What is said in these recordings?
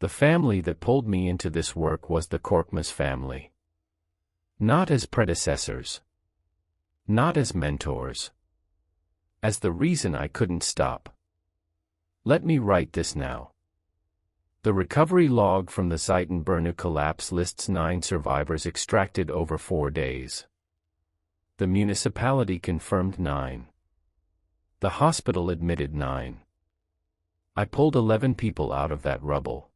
The family that pulled me into this work was the Korkmaz family. Not as predecessors. Not as mentors. As the reason I couldn't stop. Let me write this now. The recovery log from the Zeitenbrunner collapse lists 9 survivors extracted over 4 days. The municipality confirmed 9. The hospital admitted 9. I pulled 11 people out of that rubble.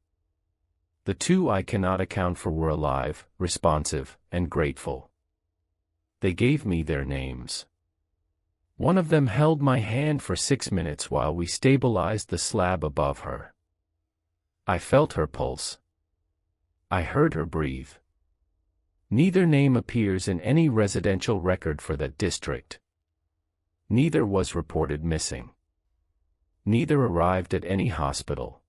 The 2 I cannot account for were alive, responsive, and grateful. They gave me their names. One of them held my hand for 6 minutes while we stabilized the slab above her. I felt her pulse. I heard her breathe. Neither name appears in any residential record for that district. Neither was reported missing. Neither arrived at any hospital.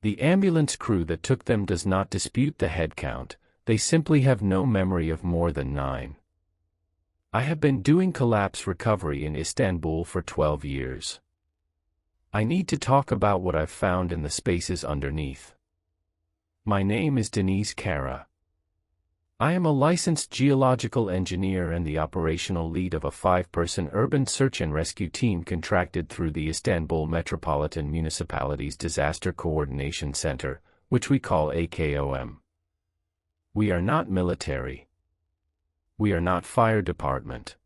The ambulance crew that took them does not dispute the head count, they simply have no memory of more than 9. I have been doing collapse recovery in Istanbul for 12 years. I need to talk about what I've found in the spaces underneath. My name is Deniz Kara. I am a licensed geological engineer and the operational lead of a 5-person urban search and rescue team contracted through the Istanbul Metropolitan Municipality's Disaster Coordination Center, which we call AKOM. We are not military. We are not fire department.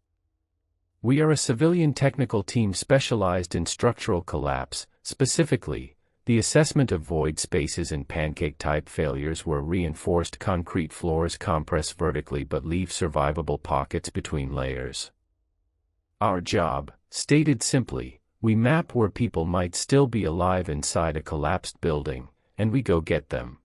We are a civilian technical team specialized in structural collapse, specifically, the assessment of void spaces in pancake-type failures where reinforced concrete floors compress vertically but leave survivable pockets between layers. Our job, stated simply, we map where people might still be alive inside a collapsed building, and we go get them.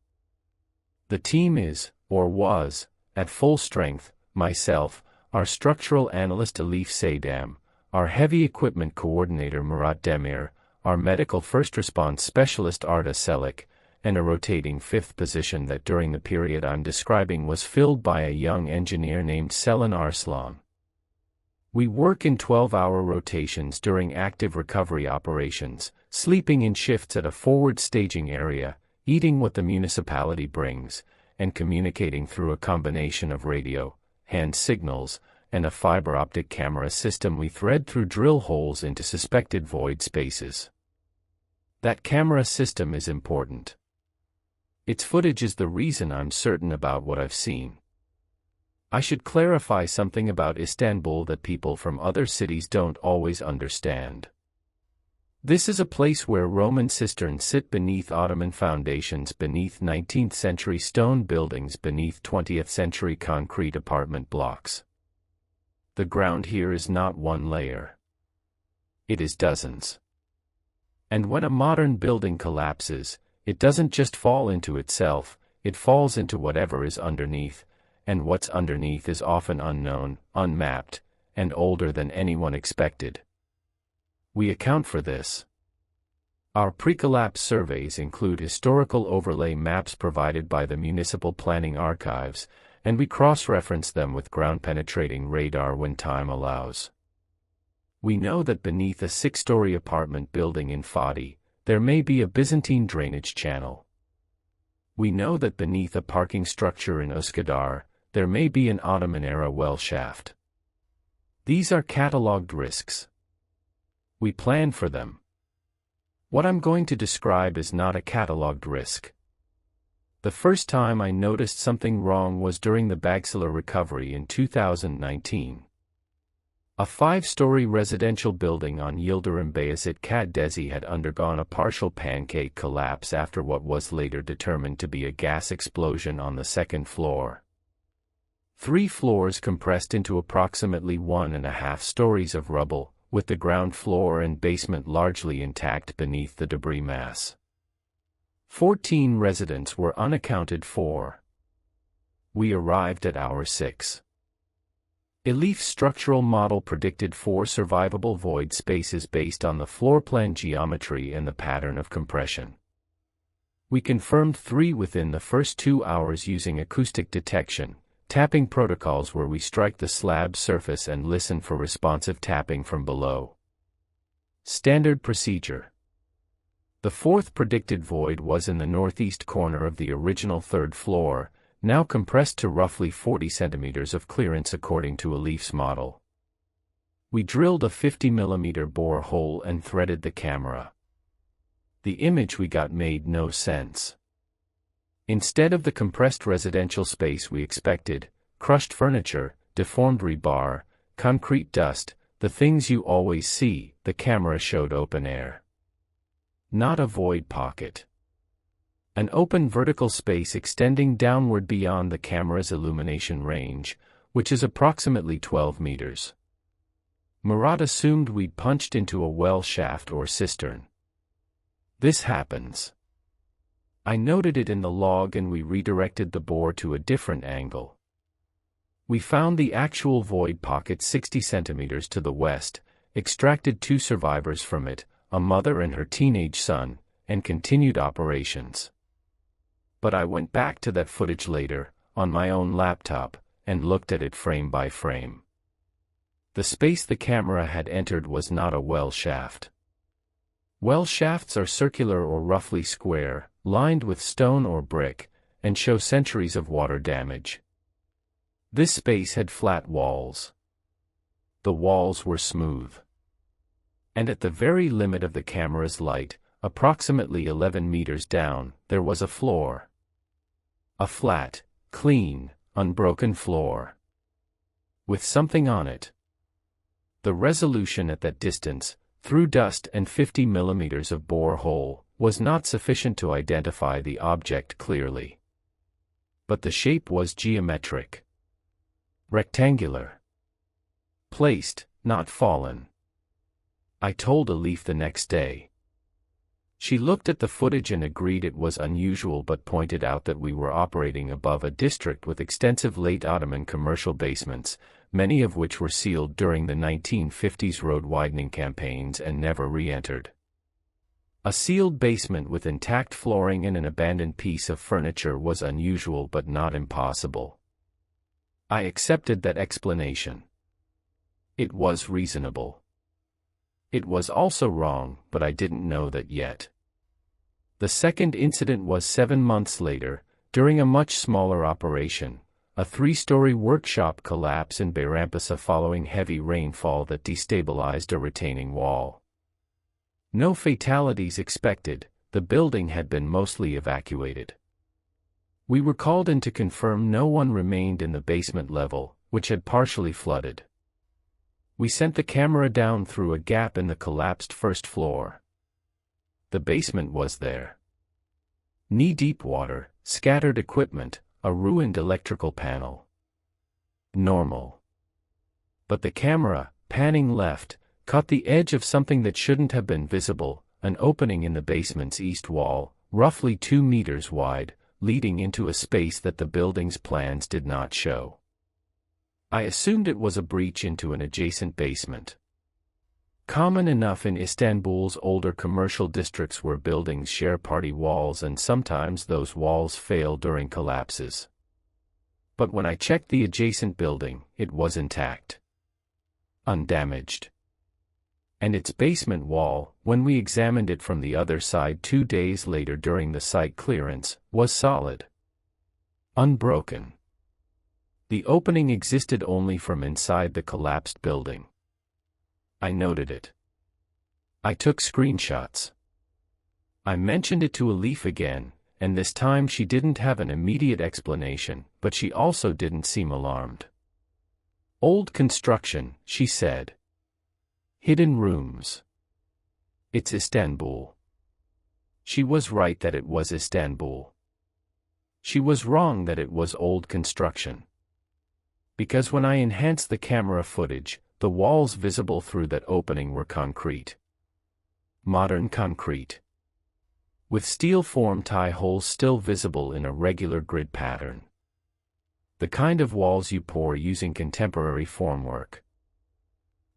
The team is, or was, at full strength, myself, our structural analyst Elif Saydam, our heavy equipment coordinator Murat Demir, our medical first response specialist Arda Selik, and a rotating 5th position that during the period I'm describing was filled by a young engineer named Selin Arslan. We work in 12-hour rotations during active recovery operations, sleeping in shifts at a forward staging area, eating what the municipality brings, and communicating through a combination of radio, hand signals, and a fiber optic camera system we thread through drill holes into suspected void spaces. That camera system is important. Its footage is the reason I'm certain about what I've seen. I should clarify something about Istanbul that people from other cities don't always understand. This is a place where Roman cisterns sit beneath Ottoman foundations, beneath 19th century stone buildings, beneath 20th century concrete apartment blocks. The ground here is not one layer. It is dozens. And when a modern building collapses, it doesn't just fall into itself, it falls into whatever is underneath, and what's underneath is often unknown, unmapped, and older than anyone expected. We account for this. Our pre-collapse surveys include historical overlay maps provided by the Municipal Planning Archives, and we cross-reference them with ground-penetrating radar when time allows. We know that beneath a 6-story apartment building in Fatih, there may be a Byzantine drainage channel. We know that beneath a parking structure in Üsküdar, there may be an Ottoman-era well shaft. These are catalogued risks. We plan for them. What I'm going to describe is not a catalogued risk. The first time I noticed something wrong was during the Bagsalar recovery in 2019. A 5-story residential building on Yildirim Bayezid Caddesi had undergone a partial pancake collapse after what was later determined to be a gas explosion on the 2nd floor. 3 floors compressed into approximately 1.5 stories of rubble, with the ground floor and basement largely intact beneath the debris mass. 14 residents were unaccounted for. We arrived at hour 6. Elif's structural model predicted 4 survivable void spaces based on the floor plan geometry and the pattern of compression. We confirmed 3 within the first 2 hours using acoustic detection, tapping protocols where we strike the slab surface and listen for responsive tapping from below. Standard procedure. The fourth predicted void was in the northeast corner of the original third floor, now compressed to roughly 40 centimeters of clearance according to a Leaf's model. We drilled a 50mm bore hole and threaded the camera. The image we got made no sense. Instead of the compressed residential space we expected, crushed furniture, deformed rebar, concrete dust, the things you always see, the camera showed open air. Not a void pocket. An open vertical space extending downward beyond the camera's illumination range, which is approximately 12 meters. Murat assumed we'd punched into a well shaft or cistern. This happens. I noted it in the log and we redirected the bore to a different angle. We found the actual void pocket 60 centimeters to the west, extracted 2 survivors from it, a mother and her teenage son, and continued operations. But I went back to that footage later, on my own laptop, and looked at it frame by frame. The space the camera had entered was not a well shaft. Well shafts are circular or roughly square, lined with stone or brick, and show centuries of water damage. This space had flat walls. The walls were smooth. And at the very limit of the camera's light, approximately 11 meters down, there was a floor. A flat, clean, unbroken floor. With something on it. The resolution at that distance, through dust and 50 millimeters of bore hole, was not sufficient to identify the object clearly. But the shape was geometric. Rectangular. Placed, not fallen. I told a Leaf the next day. She looked at the footage and agreed it was unusual but pointed out that we were operating above a district with extensive late Ottoman commercial basements, many of which were sealed during the 1950s road widening campaigns and never re-entered. A sealed basement with intact flooring and an abandoned piece of furniture was unusual but not impossible. I accepted that explanation. It was reasonable. It was also wrong, but I didn't know that yet. The second incident was 7 months later, during a much smaller operation, a 3-story workshop collapse in Bayrampaşa following heavy rainfall that destabilized a retaining wall. No fatalities expected, the building had been mostly evacuated. We were called in to confirm no one remained in the basement level, which had partially flooded. We sent the camera down through a gap in the collapsed first floor. The basement was there. Knee-deep water, scattered equipment, a ruined electrical panel. Normal. But the camera, panning left, caught the edge of something that shouldn't have been visible, an opening in the basement's east wall, roughly 2 meters wide, leading into a space that the building's plans did not show. I assumed it was a breach into an adjacent basement. Common enough in Istanbul's older commercial districts where buildings share party walls and sometimes those walls fail during collapses. But when I checked the adjacent building, it was intact. Undamaged. And its basement wall, when we examined it from the other side 2 days later during the site clearance, was solid. Unbroken. The opening existed only from inside the collapsed building. I noted it. I took screenshots. I mentioned it to a Leaf again, and this time she didn't have an immediate explanation, but she also didn't seem alarmed. Old construction, she said. Hidden rooms. It's Istanbul. She was right that it was Istanbul. She was wrong that it was old construction. Because when I enhanced the camera footage, the walls visible through that opening were concrete. Modern concrete. With steel form tie holes still visible in a regular grid pattern. The kind of walls you pour using contemporary formwork.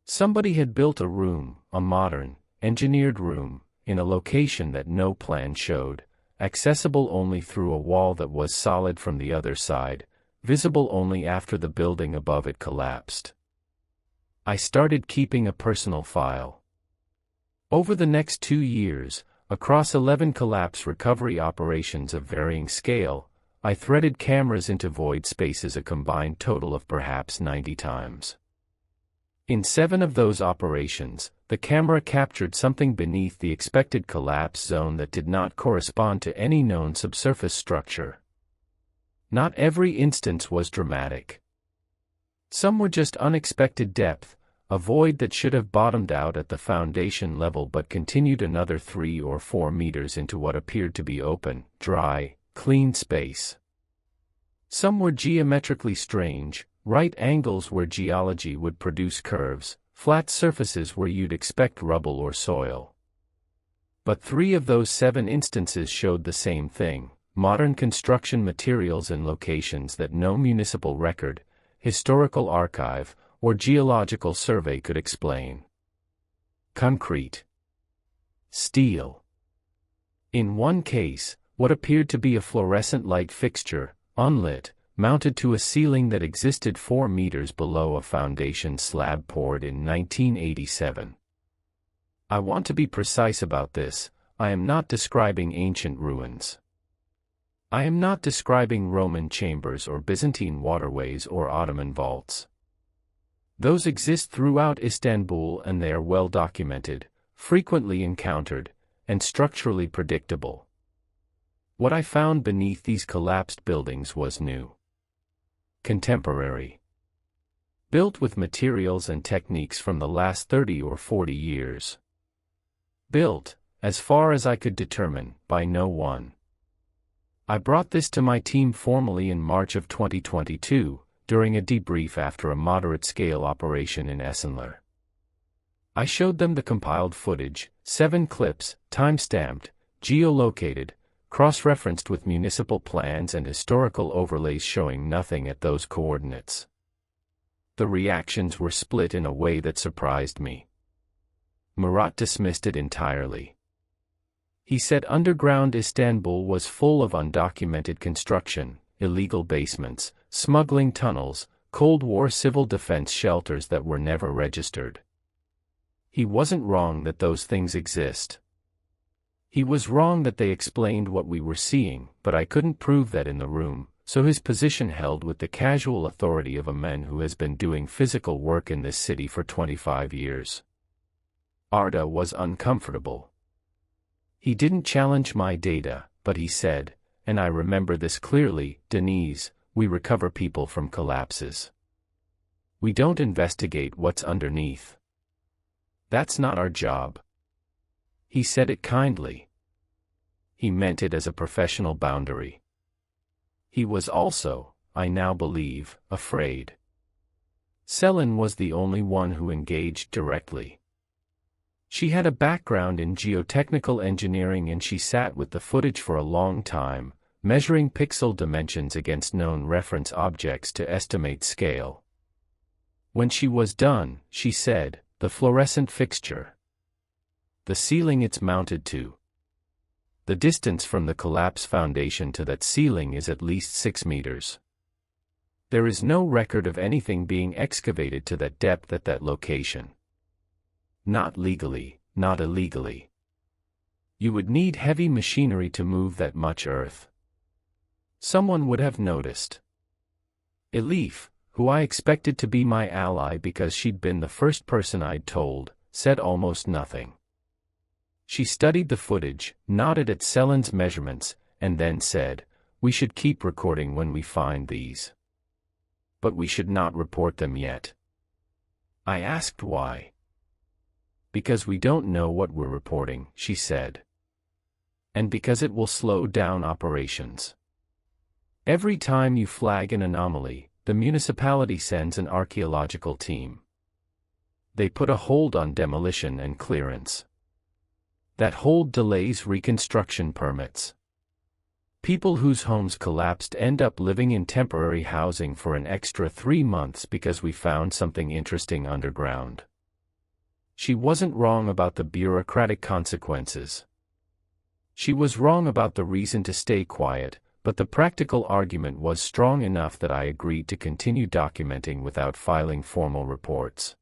Somebody had built a room, a modern, engineered room, in a location that no plan showed, accessible only through a wall that was solid from the other side, visible only after the building above it collapsed. I started keeping a personal file. Over the next 2 years, across 11 collapse recovery operations of varying scale, I threaded cameras into void spaces a combined total of perhaps 90 times. In 7 of those operations, the camera captured something beneath the expected collapse zone that did not correspond to any known subsurface structure. Not every instance was dramatic. Some were just unexpected depth, a void that should have bottomed out at the foundation level but continued another 3 or 4 meters into what appeared to be open, dry, clean space. Some were geometrically strange, right angles where geology would produce curves, flat surfaces where you'd expect rubble or soil. But 3 of those 7 instances showed the same thing: modern construction materials in locations that no municipal record, historical archive, or geological survey could explain. Concrete. Steel. In one case, what appeared to be a fluorescent light fixture, unlit, mounted to a ceiling that existed 4 meters below a foundation slab poured in 1987. I want to be precise about this. I am not describing ancient ruins. I am not describing Roman chambers or Byzantine waterways or Ottoman vaults. Those exist throughout Istanbul and they are well documented, frequently encountered, and structurally predictable. What I found beneath these collapsed buildings was new. Contemporary. Built with materials and techniques from the last 30 or 40 years. Built, as far as I could determine, by no one. I brought this to my team formally in March of 2022, during a debrief after a moderate-scale operation in Esenler. I showed them the compiled footage, 7 clips, time-stamped, geolocated, cross-referenced with municipal plans and historical overlays showing nothing at those coordinates. The reactions were split in a way that surprised me. Murat dismissed it entirely. He said underground Istanbul was full of undocumented construction, illegal basements, smuggling tunnels, Cold War civil defense shelters that were never registered. He wasn't wrong that those things exist. He was wrong that they explained what we were seeing, but I couldn't prove that in the room, so his position held with the casual authority of a man who has been doing physical work in this city for 25 years. Arda was uncomfortable. He didn't challenge my data, but he said, and I remember this clearly, "Denise, we recover people from collapses. We don't investigate what's underneath. That's not our job." He said it kindly. He meant it as a professional boundary. He was also, I now believe, afraid. Selin was the only one who engaged directly. She had a background in geotechnical engineering and she sat with the footage for a long time, measuring pixel dimensions against known reference objects to estimate scale. When she was done, she said, "The fluorescent fixture. The ceiling it's mounted to. The distance from the collapse foundation to that ceiling is at least 6 meters. There is no record of anything being excavated to that depth at that location. Not legally, not illegally. You would need heavy machinery to move that much earth." Someone would have noticed. Elif, who I expected to be my ally because she'd been the first person I'd told, said almost nothing. She studied the footage, nodded at Selin's measurements, and then said, "We should keep recording when we find these. But we should not report them yet." I asked why. "Because we don't know what we're reporting," she said. "And because it will slow down operations. Every time you flag an anomaly, the municipality sends an archaeological team. They put a hold on demolition and clearance. That hold delays reconstruction permits. People whose homes collapsed end up living in temporary housing for an extra 3 months because we found something interesting underground." She wasn't wrong about the bureaucratic consequences. She was wrong about the reason to stay quiet, but the practical argument was strong enough that I agreed to continue documenting without filing formal reports.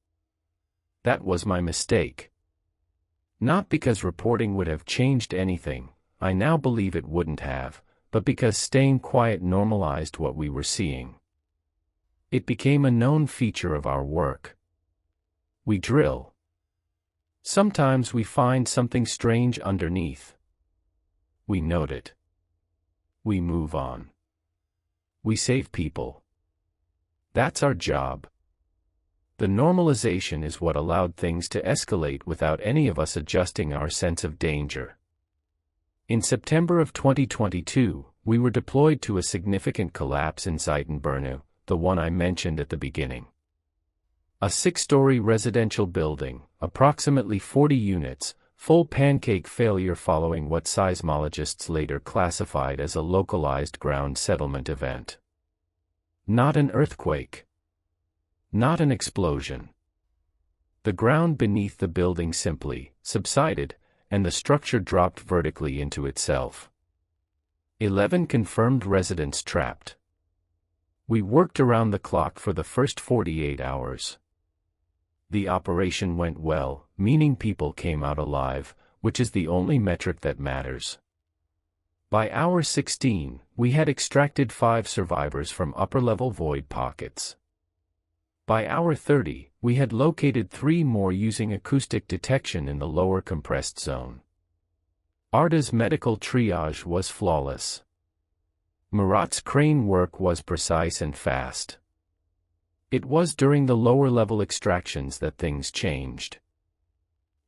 That was my mistake. Not because reporting would have changed anything, I now believe it wouldn't have, but because staying quiet normalized what we were seeing. It became a known feature of our work. We drill. Sometimes we find something strange underneath. We note it. We move on. We save people. That's our job. The normalization is what allowed things to escalate without any of us adjusting our sense of danger. In September of 2022, we were deployed to a significant collapse in Zitenbernu, the one I mentioned at the beginning. A 6-story residential building, approximately 40 units, full pancake failure following what seismologists later classified as a localized ground settlement event. Not an earthquake. Not an explosion. The ground beneath the building simply subsided, and the structure dropped vertically into itself. 11 confirmed residents trapped. We worked around the clock for the first 48 hours. The operation went well, meaning people came out alive, which is the only metric that matters. By hour 16, we had extracted 5 survivors from upper-level void pockets. By hour 30, we had located 3 more using acoustic detection in the lower compressed zone. Arda's medical triage was flawless. Murat's crane work was precise and fast. It was during the lower-level extractions that things changed.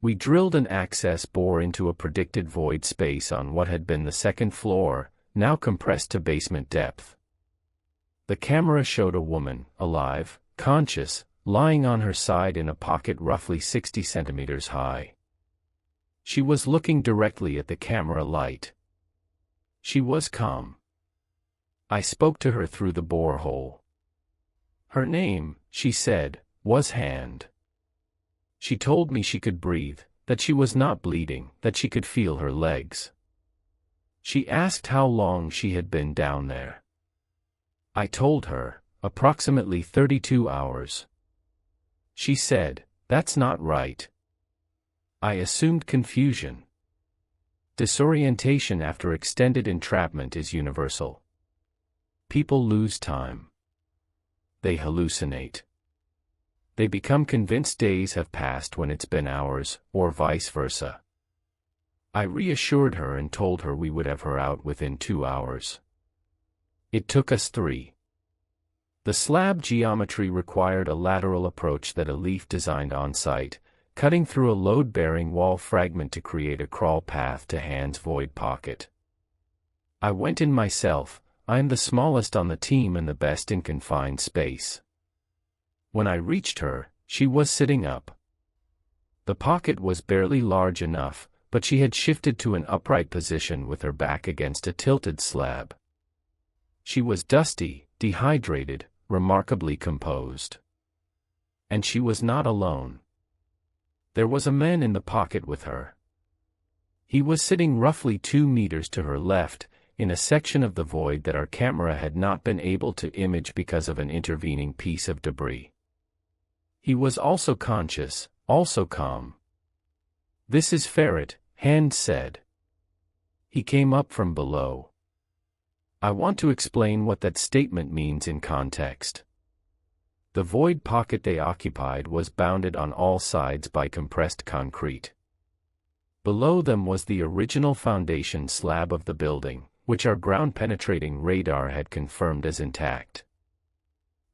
We drilled an access bore into a predicted void space on what had been the second floor, now compressed to basement depth. The camera showed a woman, alive, conscious, lying on her side in a pocket roughly 60 centimeters high. She was looking directly at the camera light. She was calm. I spoke to her through the borehole. Her name, she said, was Hand. She told me she could breathe, that she was not bleeding, that she could feel her legs. She asked how long she had been down there. I told her, approximately 32 hours. She said, "That's not right." I assumed confusion. Disorientation after extended entrapment is universal. People lose time. They hallucinate. They become convinced days have passed when it's been hours, or vice versa. I reassured her and told her we would have her out within 2 hours. It took us 3. The slab geometry required a lateral approach that a leaf designed on-site, cutting through a load-bearing wall fragment to create a crawl path to Hand's void pocket. I went in myself. I am the smallest on the team and the best in confined space. When I reached her, she was sitting up. The pocket was barely large enough, but she had shifted to an upright position with her back against a tilted slab. She was dusty, dehydrated, remarkably composed. And she was not alone. There was a man in the pocket with her. He was sitting roughly 2 meters to her left, in a section of the void that our camera had not been able to image because of an intervening piece of debris. He was also conscious, also calm. "This is Ferret," Hand said. He came up from below. I want to explain what that statement means in context. The void pocket they occupied was bounded on all sides by compressed concrete. Below them was the original foundation slab of the building, which our ground-penetrating radar had confirmed as intact.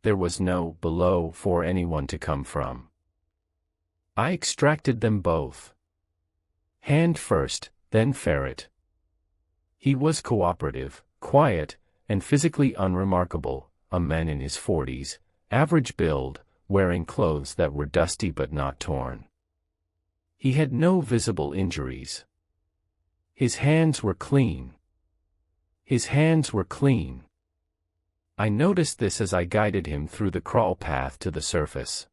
There was no below for anyone to come from. I extracted them both. Hand first, then Ferret. He was cooperative, quiet, and physically unremarkable, a man in his 40s, average build, wearing clothes that were dusty but not torn. He had no visible injuries. His hands were clean. His hands were clean. I noticed this as I guided him through the crawl path to the surface.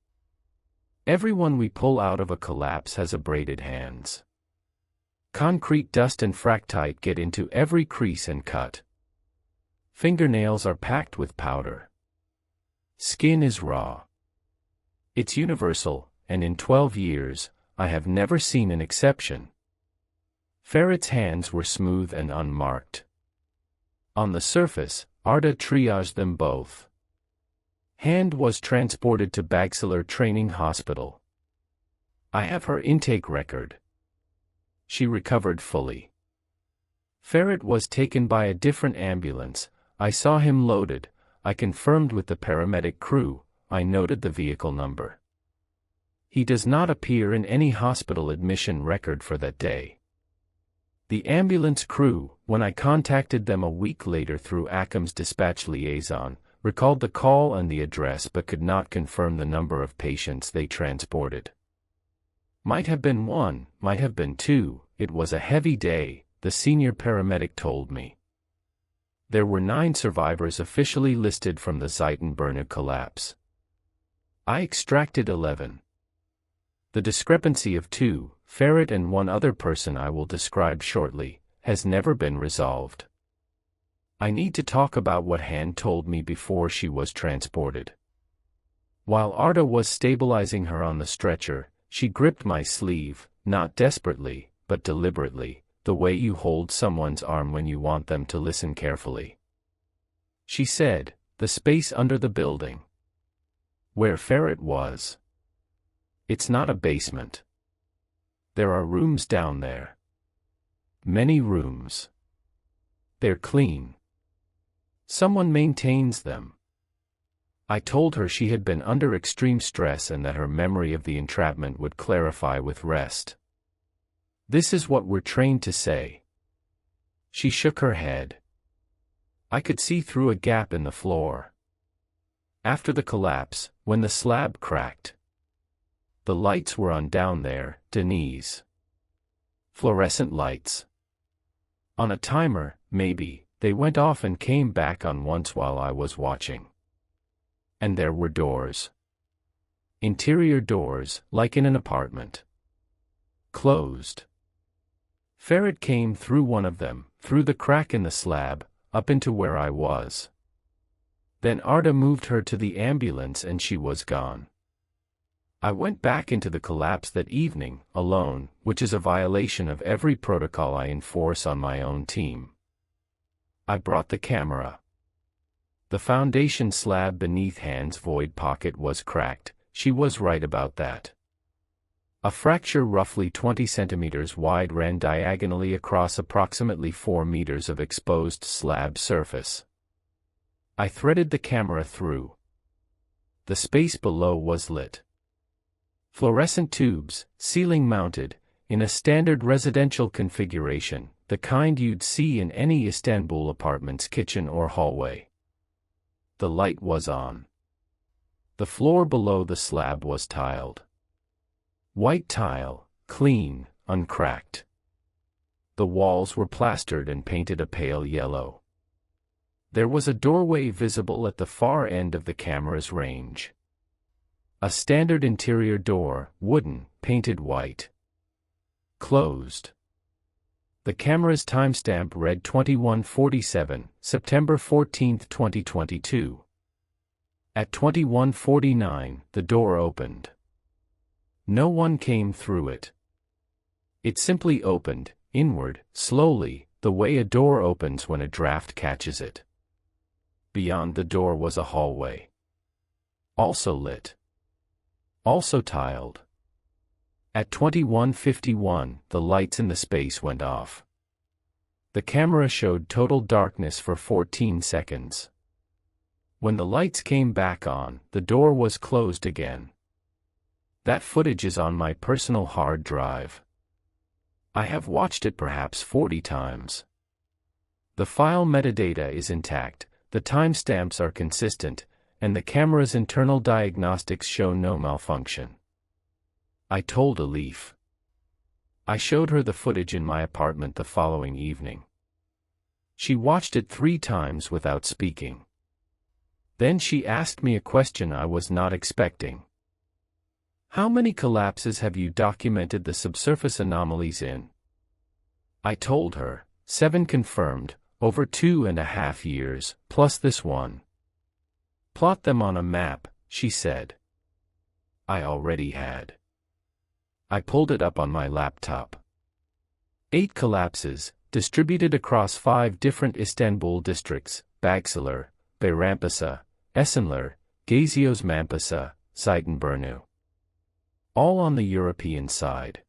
Everyone we pull out of a collapse has abraded hands. Concrete dust and fractite get into every crease and cut. Fingernails are packed with powder. Skin is raw. It's universal, and in 12 years, I have never seen an exception. Ferret's hands were smooth and unmarked. On the surface, Arda triaged them both. Hand was transported to Baxiller Training Hospital. I have her intake record. She recovered fully. Ferret was taken by a different ambulance. I saw him loaded. I confirmed with the paramedic crew. I noted the vehicle number. He does not appear in any hospital admission record for that day. The ambulance crew, when I contacted them a week later through ACOM's dispatch liaison, recalled the call and the address but could not confirm the number of patients they transported. Might have been one, might have been two. It was a heavy day, the senior paramedic told me. There were 9 survivors officially listed from the Zeitenberner collapse. I extracted 11. The discrepancy of 2, Ferret and one other person I will describe shortly, has never been resolved. I need to talk about what Hand told me before she was transported. While Arda was stabilizing her on the stretcher, she gripped my sleeve, not desperately, but deliberately, the way you hold someone's arm when you want them to listen carefully. She said, "The space under the building. Where Ferret was. It's not a basement. There are rooms down there. Many rooms. They're clean. Someone maintains them." I told her she had been under extreme stress and that her memory of the entrapment would clarify with rest. This is what we're trained to say. She shook her head. I could see through a gap in the floor. After the collapse, when the slab cracked. The lights were on down there, Denise. Fluorescent lights. On a timer, maybe, they went off and came back on once while I was watching. And there were doors. Interior doors, like in an apartment. Closed. Ferret came through one of them, through the crack in the slab, up into where I was. Then Arda moved her to the ambulance and she was gone. I went back into the collapse that evening, alone, which is a violation of every protocol I enforce on my own team. I brought the camera. The foundation slab beneath Hand's void pocket was cracked. She was right about that. A fracture roughly 20 centimeters wide ran diagonally across approximately 4 meters of exposed slab surface. I threaded the camera through. The space below was lit. Fluorescent tubes, ceiling mounted, in a standard residential configuration, the kind you'd see in any Istanbul apartment's kitchen or hallway. The light was on. The floor below the slab was tiled. White tile, clean, uncracked. The walls were plastered and painted a pale yellow. There was a doorway visible at the far end of the camera's range. A standard interior door, wooden, painted white. Closed. The camera's timestamp read 21:47, September 14, 2022. At 21:49, the door opened. No one came through it. It simply opened, inward, slowly, the way a door opens when a draft catches it. Beyond the door was a hallway. Also lit. Also tiled. At 21:51, the lights in the space went off. The camera showed total darkness for 14 seconds. When the lights came back on, the door was closed again. That footage is on my personal hard drive. I have watched it perhaps 40 times. The file metadata is intact, the timestamps are consistent, and the camera's internal diagnostics show no malfunction. I told Elif. I showed her the footage in my apartment the following evening. She watched it 3 times without speaking. Then she asked me a question I was not expecting. How many collapses have you documented the subsurface anomalies in? I told her, 7 confirmed, over 2.5 years, plus this one. Plot them on a map, she said. I already had. I pulled it up on my laptop. 8 collapses, distributed across 5 different Istanbul districts: Bagsalar, Bayrampaşa, Esenler, Gaziosmanpaşa, Zeytinburnu. All on the European side.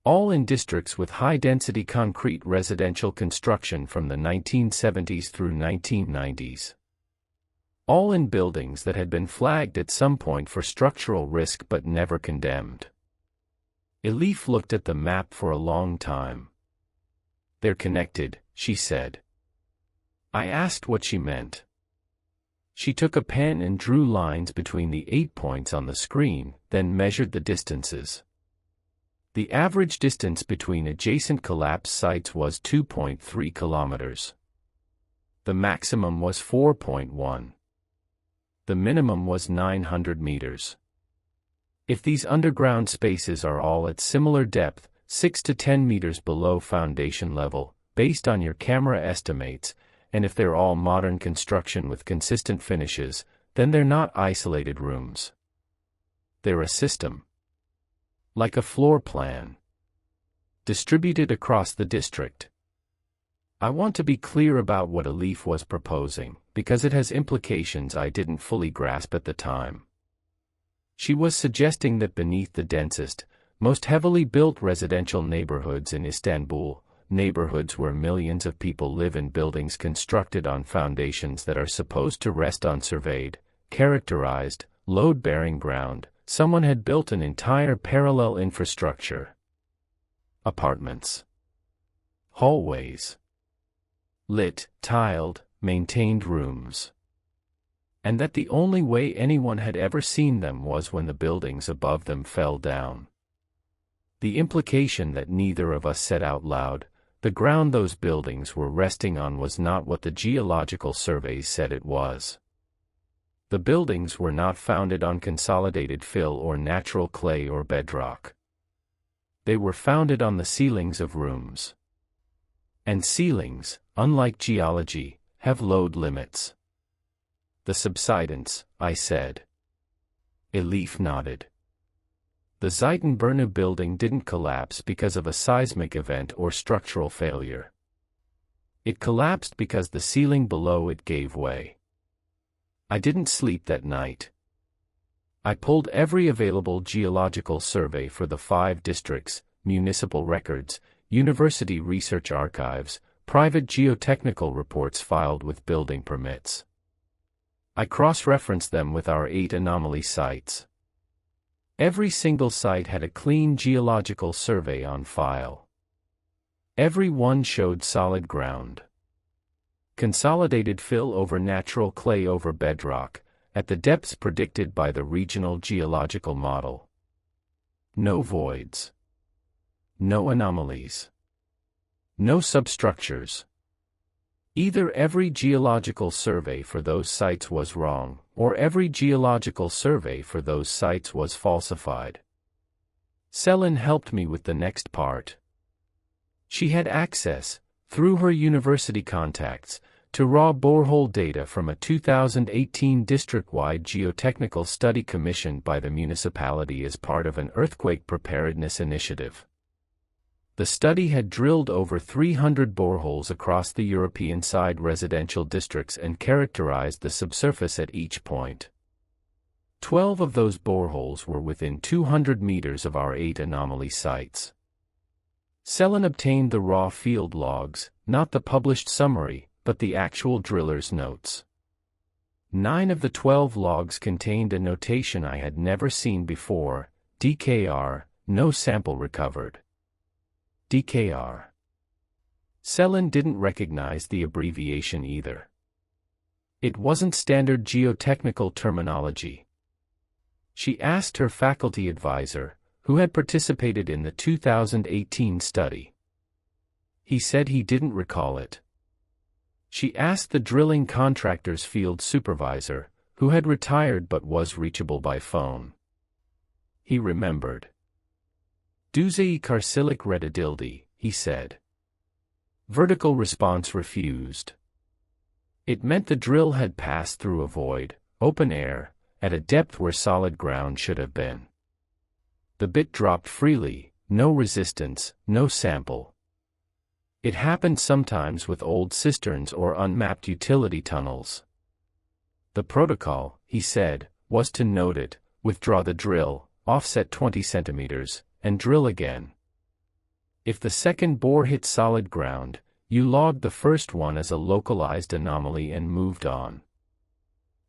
All in districts with high-density concrete residential construction from the 1970s through 1990s. All in buildings that had been flagged at some point for structural risk but never condemned. Elif looked at the map for a long time. "They're connected," she said. I asked what she meant. She took a pen and drew lines between the 8 points on the screen, then measured the distances. The average distance between adjacent collapse sites was 2.3 kilometers. The maximum was 4.1. The minimum was 900 meters. If these underground spaces are all at similar depth, 6 to 10 meters below foundation level, based on your camera estimates, and if they're all modern construction with consistent finishes, then they're not isolated rooms. They're a system. Like a floor plan. Distributed across the district. I want to be clear about what Elif was proposing, because it has implications I didn't fully grasp at the time. She was suggesting that beneath the densest, most heavily built residential neighborhoods in Istanbul, neighborhoods where millions of people live in buildings constructed on foundations that are supposed to rest on surveyed, characterized, load-bearing ground, someone had built an entire parallel infrastructure. Apartments. Hallways. Lit, tiled, maintained rooms. And that the only way anyone had ever seen them was when the buildings above them fell down. The implication that neither of us said out loud, the ground those buildings were resting on was not what the geological surveys said it was. The buildings were not founded on consolidated fill or natural clay or bedrock. They were founded on the ceilings of rooms. And ceilings, unlike geology, have load limits. The subsidence, I said. Elif nodded. The Zeytinburnu building didn't collapse because of a seismic event or structural failure. It collapsed because the ceiling below it gave way. I didn't sleep that night. I pulled every available geological survey for the 5 districts, municipal records, university research archives, private geotechnical reports filed with building permits. I cross-referenced them with our 8 anomaly sites. Every single site had a clean geological survey on file. Every one showed solid ground. Consolidated fill over natural clay over bedrock, at the depths predicted by the regional geological model. No voids. No anomalies. No substructures. Either every geological survey for those sites was wrong, or every geological survey for those sites was falsified. Selin helped me with the next part. She had access, through her university contacts, to raw borehole data from a 2018 district-wide geotechnical study commissioned by the municipality as part of an earthquake preparedness initiative. The study had drilled over 300 boreholes across the European side residential districts and characterized the subsurface at each point. 12 of those boreholes were within 200 meters of our 8 anomaly sites. Selin obtained the raw field logs, not the published summary, but the actual driller's notes. 9 of the 12 logs contained a notation I had never seen before: DKR, no sample recovered. DKR. Selin didn't recognize the abbreviation either. It wasn't standard geotechnical terminology. She asked her faculty advisor, who had participated in the 2018 study. He said he didn't recall it. She asked the drilling contractor's field supervisor, who had retired but was reachable by phone. He remembered. Düzey karşılık reddedildi, he said. Vertical response refused. It meant the drill had passed through a void, open air, at a depth where solid ground should have been. The bit dropped freely, no resistance, no sample. It happened sometimes with old cisterns or unmapped utility tunnels. The protocol, he said, was to note it, withdraw the drill, offset 20 centimeters, and drill again. If the second bore hit solid ground, you logged the first one as a localized anomaly and moved on.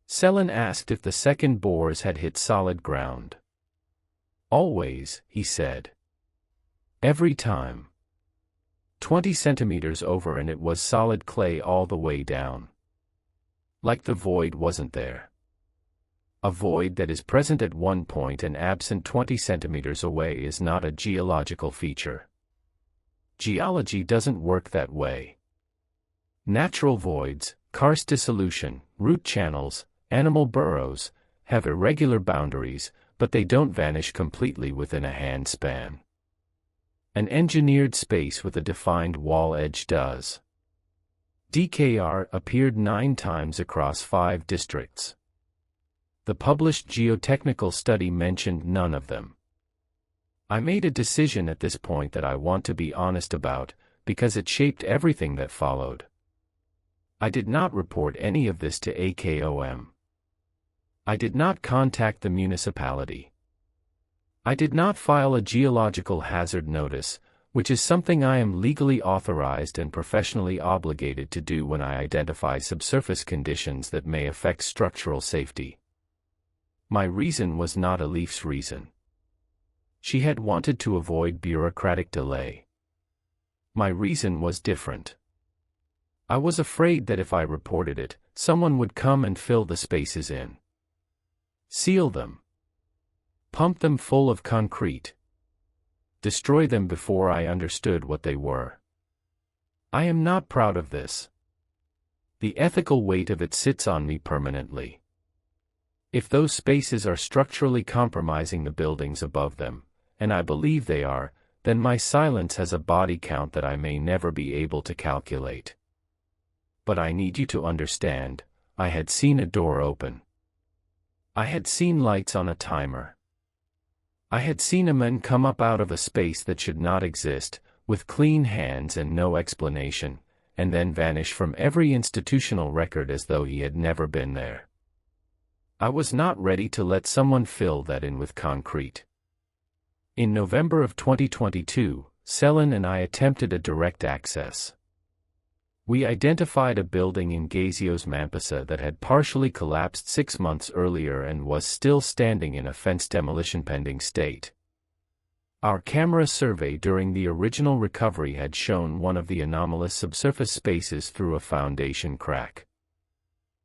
Selin asked if the second bores had hit solid ground. Always, he said. Every time. 20 centimeters over and it was solid clay all the way down. Like the void wasn't there. A void that is present at one point and absent 20 centimeters away is not a geological feature. Geology doesn't work that way. Natural voids, karst dissolution, root channels, animal burrows, have irregular boundaries, but they don't vanish completely within a hand span. An engineered space with a defined wall edge does. DKR appeared 9 times across 5 districts. The published geotechnical study mentioned none of them. I made a decision at this point that I want to be honest about, because it shaped everything that followed. I did not report any of this to AKOM. I did not contact the municipality. I did not file a geological hazard notice, which is something I am legally authorized and professionally obligated to do when I identify subsurface conditions that may affect structural safety. My reason was not Elif's reason. She had wanted to avoid bureaucratic delay. My reason was different. I was afraid that if I reported it, someone would come and fill the spaces in. Seal them. Pump them full of concrete. Destroy them before I understood what they were. I am not proud of this. The ethical weight of it sits on me permanently. If those spaces are structurally compromising the buildings above them, and I believe they are, then my silence has a body count that I may never be able to calculate. But I need you to understand, I had seen a door open. I had seen lights on a timer. I had seen a man come up out of a space that should not exist, with clean hands and no explanation, and then vanish from every institutional record as though he had never been there. I was not ready to let someone fill that in with concrete. In November of 2022, Selin and I attempted a direct access. We identified a building in Gazios Mampasa that had partially collapsed 6 months earlier and was still standing in a fence demolition pending state. Our camera survey during the original recovery had shown one of the anomalous subsurface spaces through a foundation crack.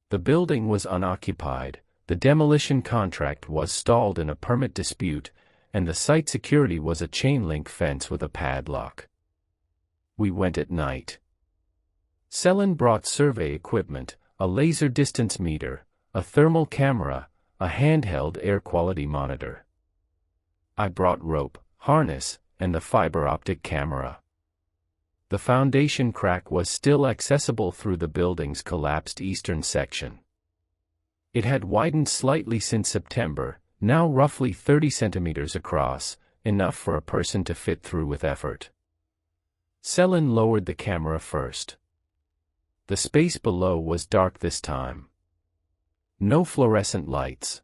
The building was unoccupied, the demolition contract was stalled in a permit dispute, and the site security was a chain-link fence with a padlock. We went at night. Selin brought survey equipment, a laser distance meter, a thermal camera, a handheld air quality monitor. I brought rope, harness, and the fiber optic camera. The foundation crack was still accessible through the building's collapsed eastern section. It had widened slightly since September, now roughly 30 centimeters across, enough for a person to fit through with effort. Selin lowered the camera first. The space below was dark this time. No fluorescent lights.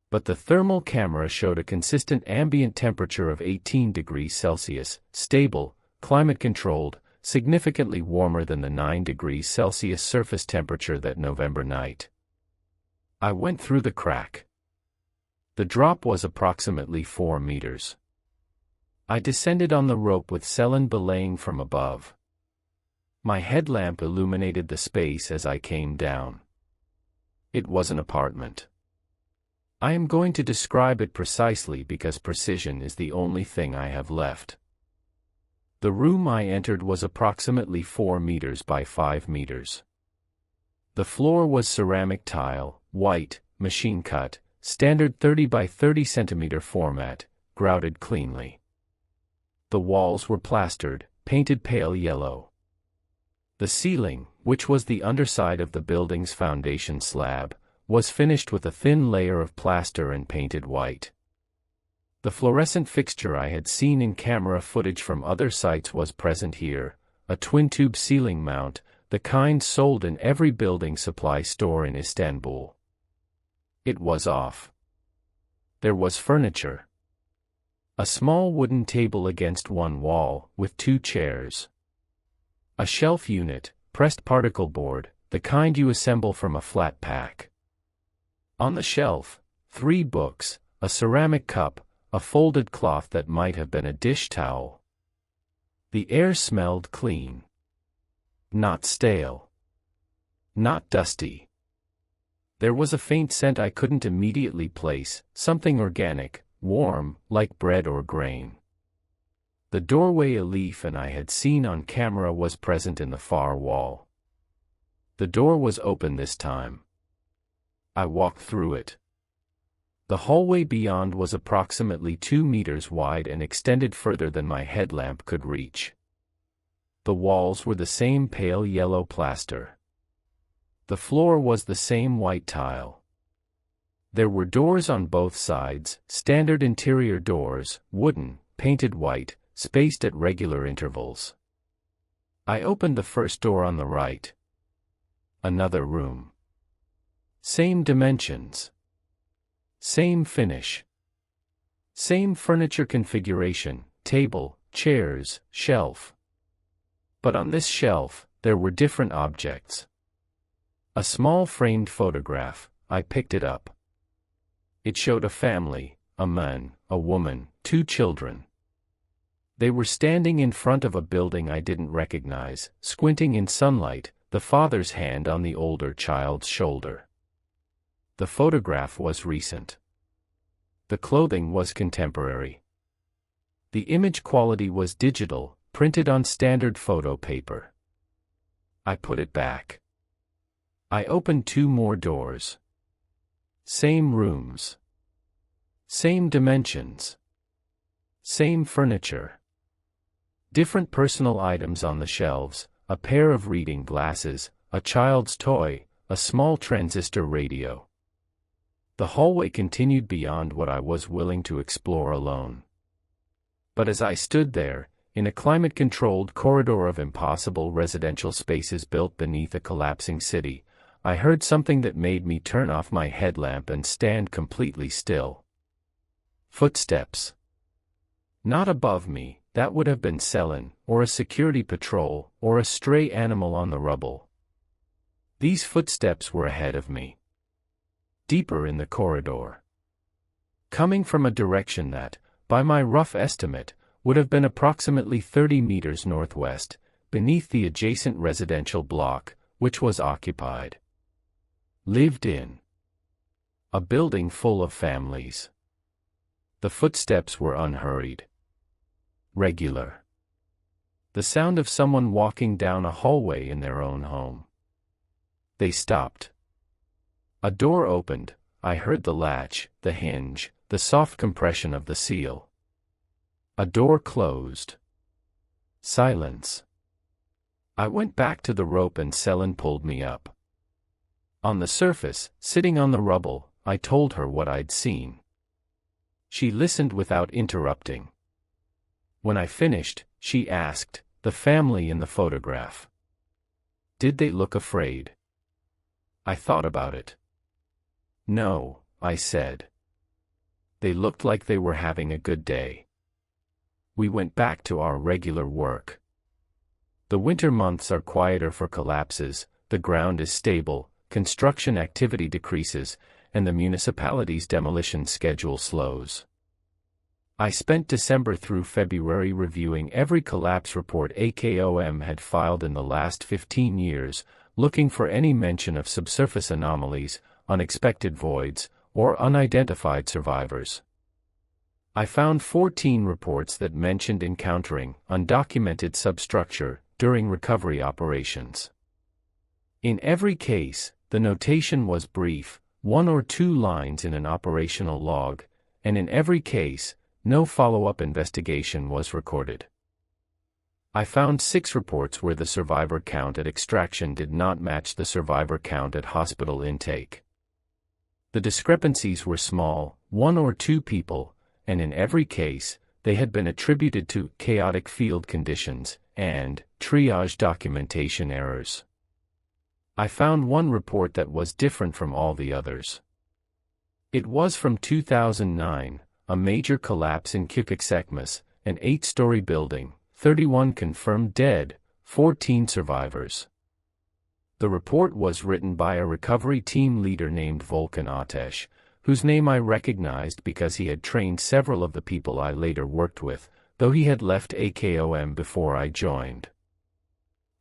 But the thermal camera showed a consistent ambient temperature of 18 degrees Celsius, stable, climate-controlled, significantly warmer than the 9 degrees Celsius surface temperature that November night. I went through the crack. The drop was approximately 4 meters. I descended on the rope with Selin belaying from above. My headlamp illuminated the space as I came down. It was an apartment. I am going to describe it precisely because precision is the only thing I have left. The room I entered was approximately 4 meters by 5 meters. The floor was ceramic tile, white, machine cut, standard 30 by 30 centimeter format, grouted cleanly. The walls were plastered, painted pale yellow. The ceiling, which was the underside of the building's foundation slab, was finished with a thin layer of plaster and painted white. The fluorescent fixture I had seen in camera footage from other sites was present here, a twin-tube ceiling mount, the kind sold in every building supply store in Istanbul. It was off. There was furniture. A small wooden table against one wall, with 2 chairs. A shelf unit, pressed particle board, the kind you assemble from a flat pack. On the shelf, 3 books, a ceramic cup, a folded cloth that might have been a dish towel. The air smelled clean. Not stale. Not dusty. There was a faint scent I couldn't immediately place, something organic, warm, like bread or grain. The doorway a leaf and I had seen on camera was present in the far wall. The door was open this time. I walked through it. The hallway beyond was approximately 2 meters wide and extended further than my headlamp could reach. The walls were the same pale yellow plaster. The floor was the same white tile. There were doors on both sides, standard interior doors, wooden, painted white, spaced at regular intervals. I opened the first door on the right. Another room. Same dimensions. Same finish. Same furniture configuration, table, chairs, shelf. But on this shelf, there were different objects. A small framed photograph. I picked it up. It showed a family, a man, a woman, 2 children. They were standing in front of a building I didn't recognize, squinting in sunlight, the father's hand on the older child's shoulder. The photograph was recent. The clothing was contemporary. The image quality was digital, printed on standard photo paper. I put it back. I opened 2 more doors. Same rooms. Same dimensions. Same furniture. Different personal items on the shelves, a pair of reading glasses, a child's toy, a small transistor radio. The hallway continued beyond what I was willing to explore alone. But as I stood there, in a climate-controlled corridor of impossible residential spaces built beneath a collapsing city, I heard something that made me turn off my headlamp and stand completely still. Footsteps. Not above me, that would have been Selin, or a security patrol, or a stray animal on the rubble. These footsteps were ahead of me. Deeper in the corridor. Coming from a direction that, by my rough estimate, would have been approximately 30 meters northwest, beneath the adjacent residential block, which was occupied. Lived in. A building full of families. The footsteps were unhurried. Regular. The sound of someone walking down a hallway in their own home. They stopped. A door opened, I heard the latch, the hinge, the soft compression of the seal. A door closed. Silence. I went back to the rope and Selin pulled me up. On the surface, sitting on the rubble, I told her what I'd seen. She listened without interrupting. When I finished, she asked, the family in the photograph. Did they look afraid? I thought about it. No, I said. They looked like they were having a good day. We went back to our regular work. The winter months are quieter for collapses, the ground is stable, construction activity decreases, and the municipality's demolition schedule slows. I spent December through February reviewing every collapse report AKOM had filed in the last 15 years, looking for any mention of subsurface anomalies, unexpected voids, or unidentified survivors. I found 14 reports that mentioned encountering undocumented substructure during recovery operations. In every case, the notation was brief, 1 or 2 lines in an operational log, and in every case, no follow-up investigation was recorded. I found 6 reports where the survivor count at extraction did not match the survivor count at hospital intake. The discrepancies were small, 1 or 2 people, and in every case, they had been attributed to chaotic field conditions and triage documentation errors. I found one report that was different from all the others. It was from 2009, a major collapse in Küksekmas, an 8-story building, 31 confirmed dead, 14 survivors. The report was written by a recovery team leader named Volkan Ateş, whose name I recognized because he had trained several of the people I later worked with, though he had left AKOM before I joined.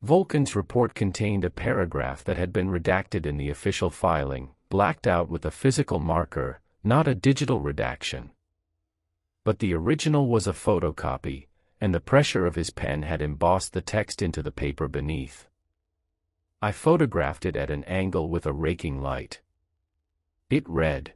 Volkan's report contained a paragraph that had been redacted in the official filing, blacked out with a physical marker, not a digital redaction. But the original was a photocopy, and the pressure of his pen had embossed the text into the paper beneath. I photographed it at an angle with a raking light. It read: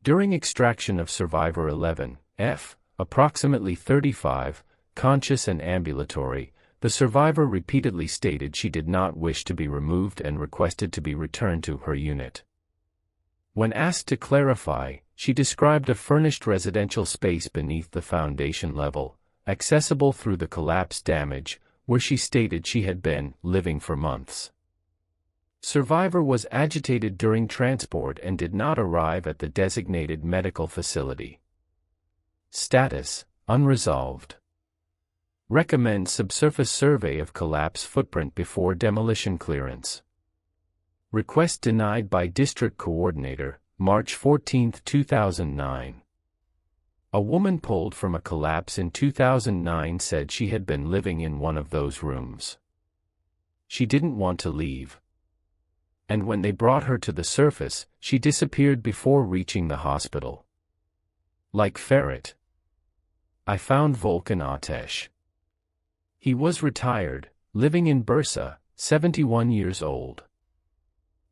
during extraction of survivor 11, F, approximately 35, conscious and ambulatory, the survivor repeatedly stated she did not wish to be removed and requested to be returned to her unit. When asked to clarify, she described a furnished residential space beneath the foundation level, accessible through the collapse damage, where she stated she had been living for months. Survivor was agitated during transport and did not arrive at the designated medical facility. Status: unresolved. Recommend subsurface survey of collapse footprint before demolition clearance. Request denied by District Coordinator, March 14, 2009. A woman pulled from a collapse in 2009 said she had been living in one of those rooms. She didn't want to leave. And when they brought her to the surface, she disappeared before reaching the hospital. Like ferret. I found Volkan Ateş. He was retired, living in Bursa, 71 years old.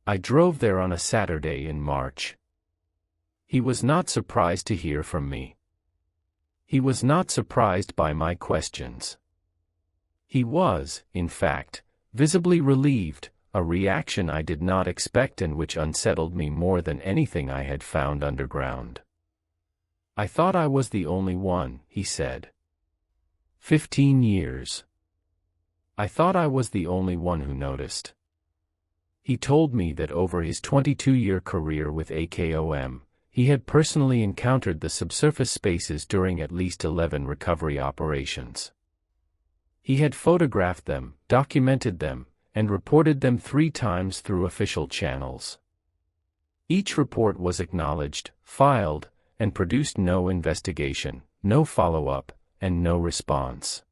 I drove there on a Saturday in March. He was not surprised to hear from me. He was not surprised by my questions. He was, in fact, visibly relieved, a reaction I did not expect and which unsettled me more than anything I had found underground. I thought I was the only one, he said. 15 years. I thought I was the only one who noticed. He told me that over his 22-year career with AKOM, he had personally encountered the subsurface spaces during at least 11 recovery operations. He had photographed them, documented them, and reported them 3 times through official channels. Each report was acknowledged, filed, and produced no investigation, no follow-up, and no response.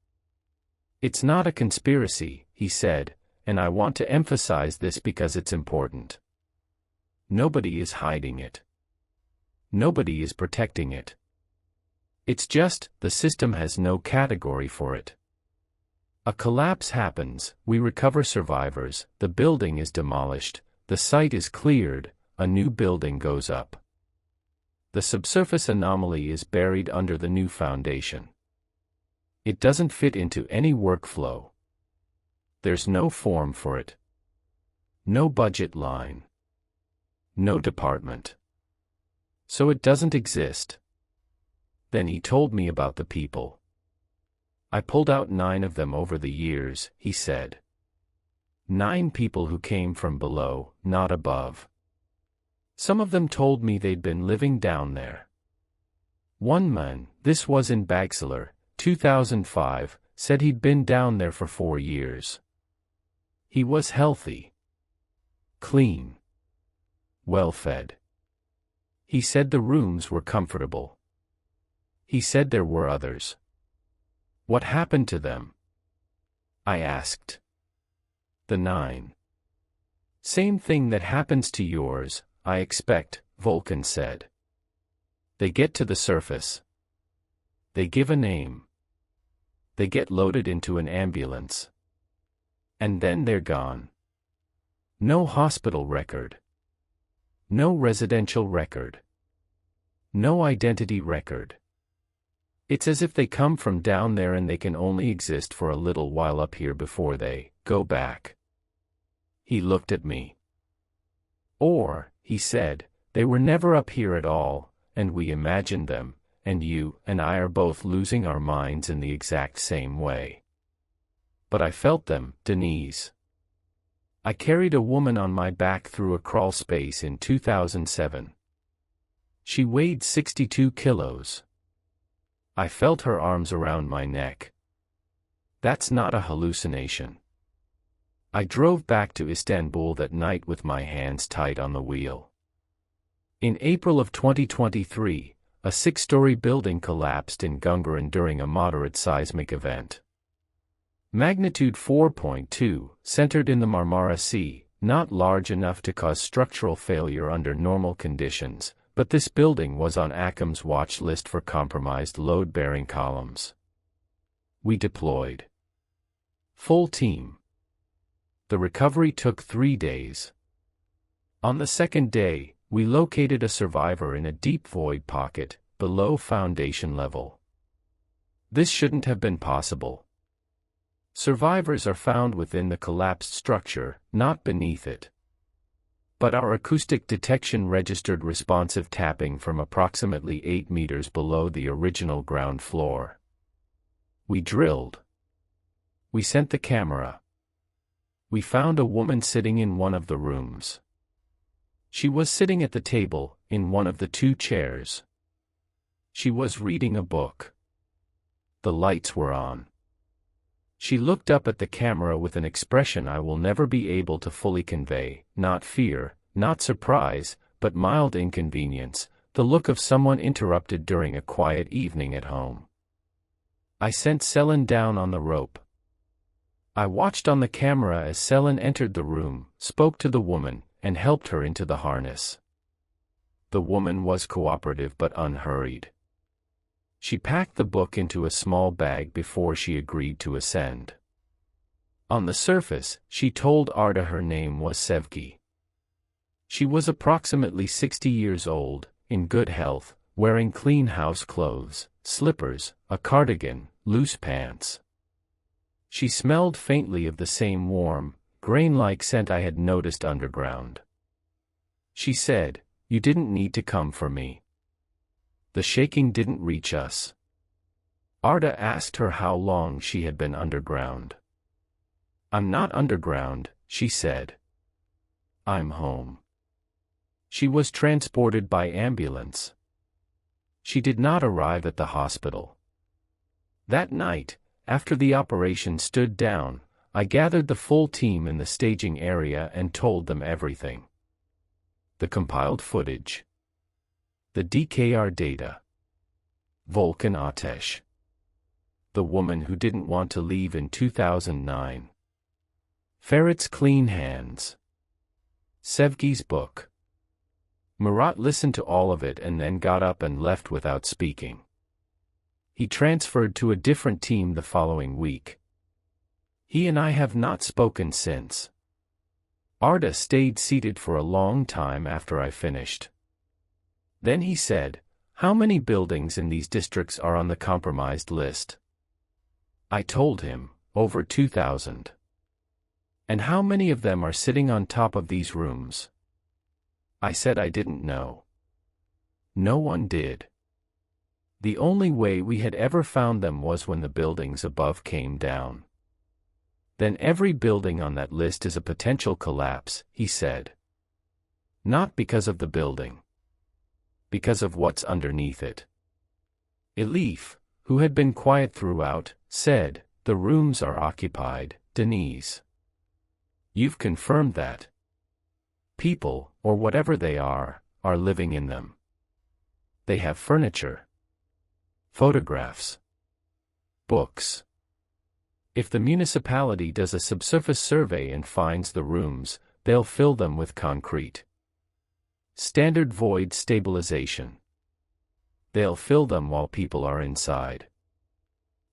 It's not a conspiracy, he said, and I want to emphasize this because it's important. Nobody is hiding it. Nobody is protecting it. It's just, the system has no category for it. A collapse happens, we recover survivors, the building is demolished, the site is cleared, a new building goes up. The subsurface anomaly is buried under the new foundation. It doesn't fit into any workflow. There's no form for it. No budget line. No department. So it doesn't exist. Then he told me about the people. I pulled out 9 of them over the years, he said. 9 people who came from below, not above. Some of them told me they'd been living down there. One man, this was in Bagsalar, 2005, said he'd been down there for 4 years. He was healthy. Clean. Well-fed. He said the rooms were comfortable. He said there were others. What happened to them? I asked. The 9. Same thing that happens to yours, I expect, Volkan said. They get to the surface. They give a name. They get loaded into an ambulance. And then they're gone. No hospital record. No residential record. No identity record. It's as if they come from down there and they can only exist for a little while up here before they go back. He looked at me. Or, he said, they were never up here at all, and we imagined them, and you and I are both losing our minds in the exact same way. But I felt them, Denise. I carried a woman on my back through a crawl space in 2007. She weighed 62 kilos. I felt her arms around my neck. That's not a hallucination. I drove back to Istanbul that night with my hands tight on the wheel. In April of 2023, a 6-story building collapsed in Gungaren during a moderate seismic event. Magnitude 4.2, centered in the Marmara Sea, not large enough to cause structural failure under normal conditions, but this building was on ACM's watch list for compromised load-bearing columns. We deployed. Full team. The recovery took 3 days. On the second day, we located a survivor in a deep void pocket, below foundation level. This shouldn't have been possible. Survivors are found within the collapsed structure, not beneath it. But our acoustic detection registered responsive tapping from approximately 8 meters below the original ground floor. We drilled. We sent the camera. We found a woman sitting in one of the rooms. She was sitting at the table, in one of the 2 chairs. She was reading a book. The lights were on. She looked up at the camera with an expression I will never be able to fully convey, not fear, not surprise, but mild inconvenience, the look of someone interrupted during a quiet evening at home. I sent Selin down on the rope. I watched on the camera as Selin entered the room, spoke to the woman, and helped her into the harness. The woman was cooperative but unhurried. She packed the book into a small bag before she agreed to ascend. On the surface, she told Arda her name was Sevgi. She was approximately 60 years old, in good health, wearing clean house clothes, slippers, a cardigan, loose pants. She smelled faintly of the same warm, grain-like scent I had noticed underground. She said, "You didn't need to come for me. The shaking didn't reach us." Arda asked her how long she had been underground. "I'm not underground," she said. "I'm home." She was transported by ambulance. She did not arrive at the hospital. That night, after the operation stood down, I gathered the full team in the staging area and told them everything. The compiled footage. The DKR data. Volkan Ateş. The woman who didn't want to leave in 2009. Ferit's clean hands. Sevgi's book. Murat listened to all of it and then got up and left without speaking. He transferred to a different team the following week. He and I have not spoken since. Arda stayed seated for a long time after I finished. Then he said, "How many buildings in these districts are on the compromised list?" I told him, "Over 2,000. "And how many of them are sitting on top of these rooms?" I said I didn't know. No one did. The only way we had ever found them was when the buildings above came down. Then every building on that list is a potential collapse, he said. Not because of the building. Because of what's underneath it. Elif, who had been quiet throughout, said, "The rooms are occupied, Denise. You've confirmed that. People, or whatever they are living in them. They have furniture. Photographs. Books. If the municipality does a subsurface survey and finds the rooms, they'll fill them with concrete. Standard void stabilization. They'll fill them while people are inside."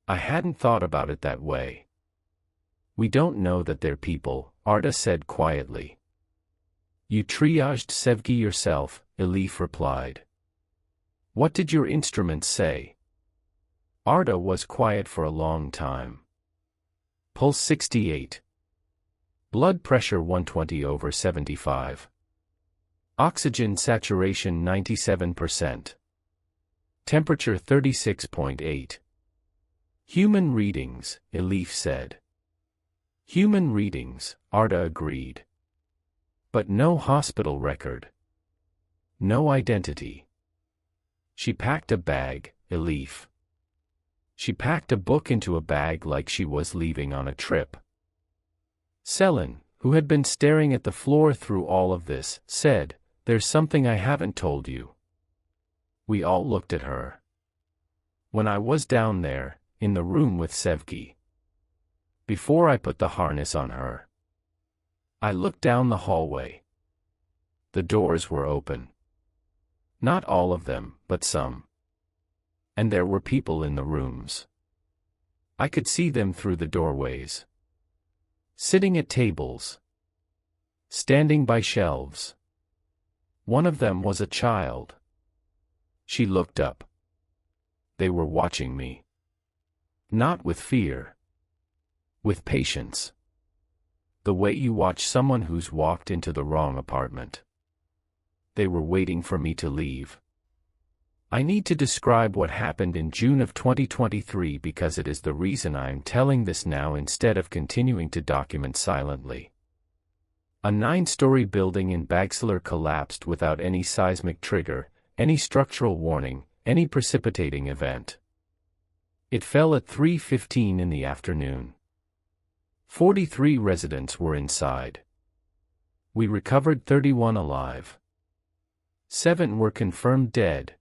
I hadn't thought about it that way. "We don't know that they're people," Arda said quietly. "You triaged Sevgi yourself," Elif replied. "What did your instruments say?" Arda was quiet for a long time. Pulse 68. Blood pressure 120/75. Oxygen saturation 97%. Temperature 36.8. Human readings, Elif said. Human readings, Arda agreed. But no hospital record. No identity. She packed a bag, Elif. She packed a book into a bag like she was leaving on a trip. Selin, who had been staring at the floor through all of this, said, "There's something I haven't told you." We all looked at her. When I was down there, in the room with Sevgi, before I put the harness on her, I looked down the hallway. The doors were open. Not all of them, but some. And there were people in the rooms. I could see them through the doorways. Sitting at tables. Standing by shelves. One of them was a child. She looked up. They were watching me. Not with fear. With patience. The way you watch someone who's walked into the wrong apartment. They were waiting for me to leave. I need to describe what happened in June of 2023 because it is the reason I am telling this now instead of continuing to document silently. A 9-story building in Bagsalar collapsed without any seismic trigger, any structural warning, any precipitating event. It fell at 3:15 in the afternoon. 43 residents were inside. We recovered 31 alive. 7 were confirmed dead.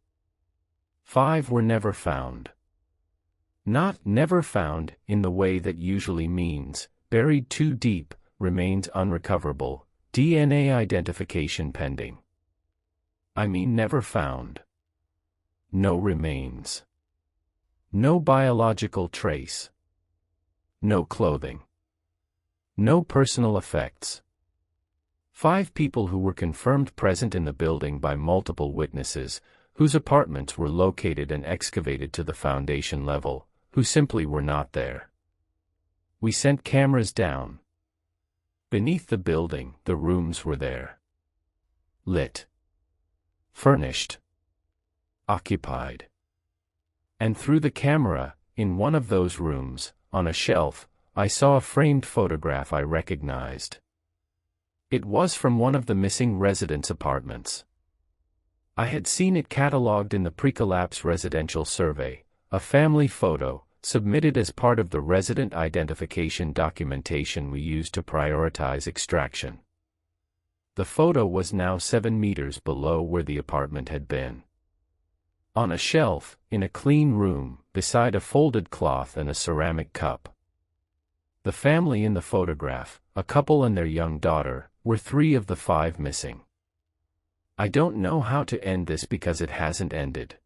5 were never found. Not never found in the way that usually means buried too deep, remains unrecoverable, DNA identification pending. I mean never found. No remains. No biological trace. No clothing. No personal effects. 5 people who were confirmed present in the building by multiple witnesses, whose apartments were located and excavated to the foundation level, who simply were not there. We sent cameras down. Beneath the building, the rooms were there. Lit. Furnished. Occupied. And through the camera, in one of those rooms, on a shelf, I saw a framed photograph I recognized. It was from one of the missing residents' apartments. I had seen it catalogued in the pre-collapse residential survey, a family photo, submitted as part of the resident identification documentation we used to prioritize extraction. The photo was now 7 meters below where the apartment had been. On a shelf, in a clean room, beside a folded cloth and a ceramic cup. The family in the photograph, a couple and their young daughter, were 3 of the 5 missing. I don't know how to end this because it hasn't ended.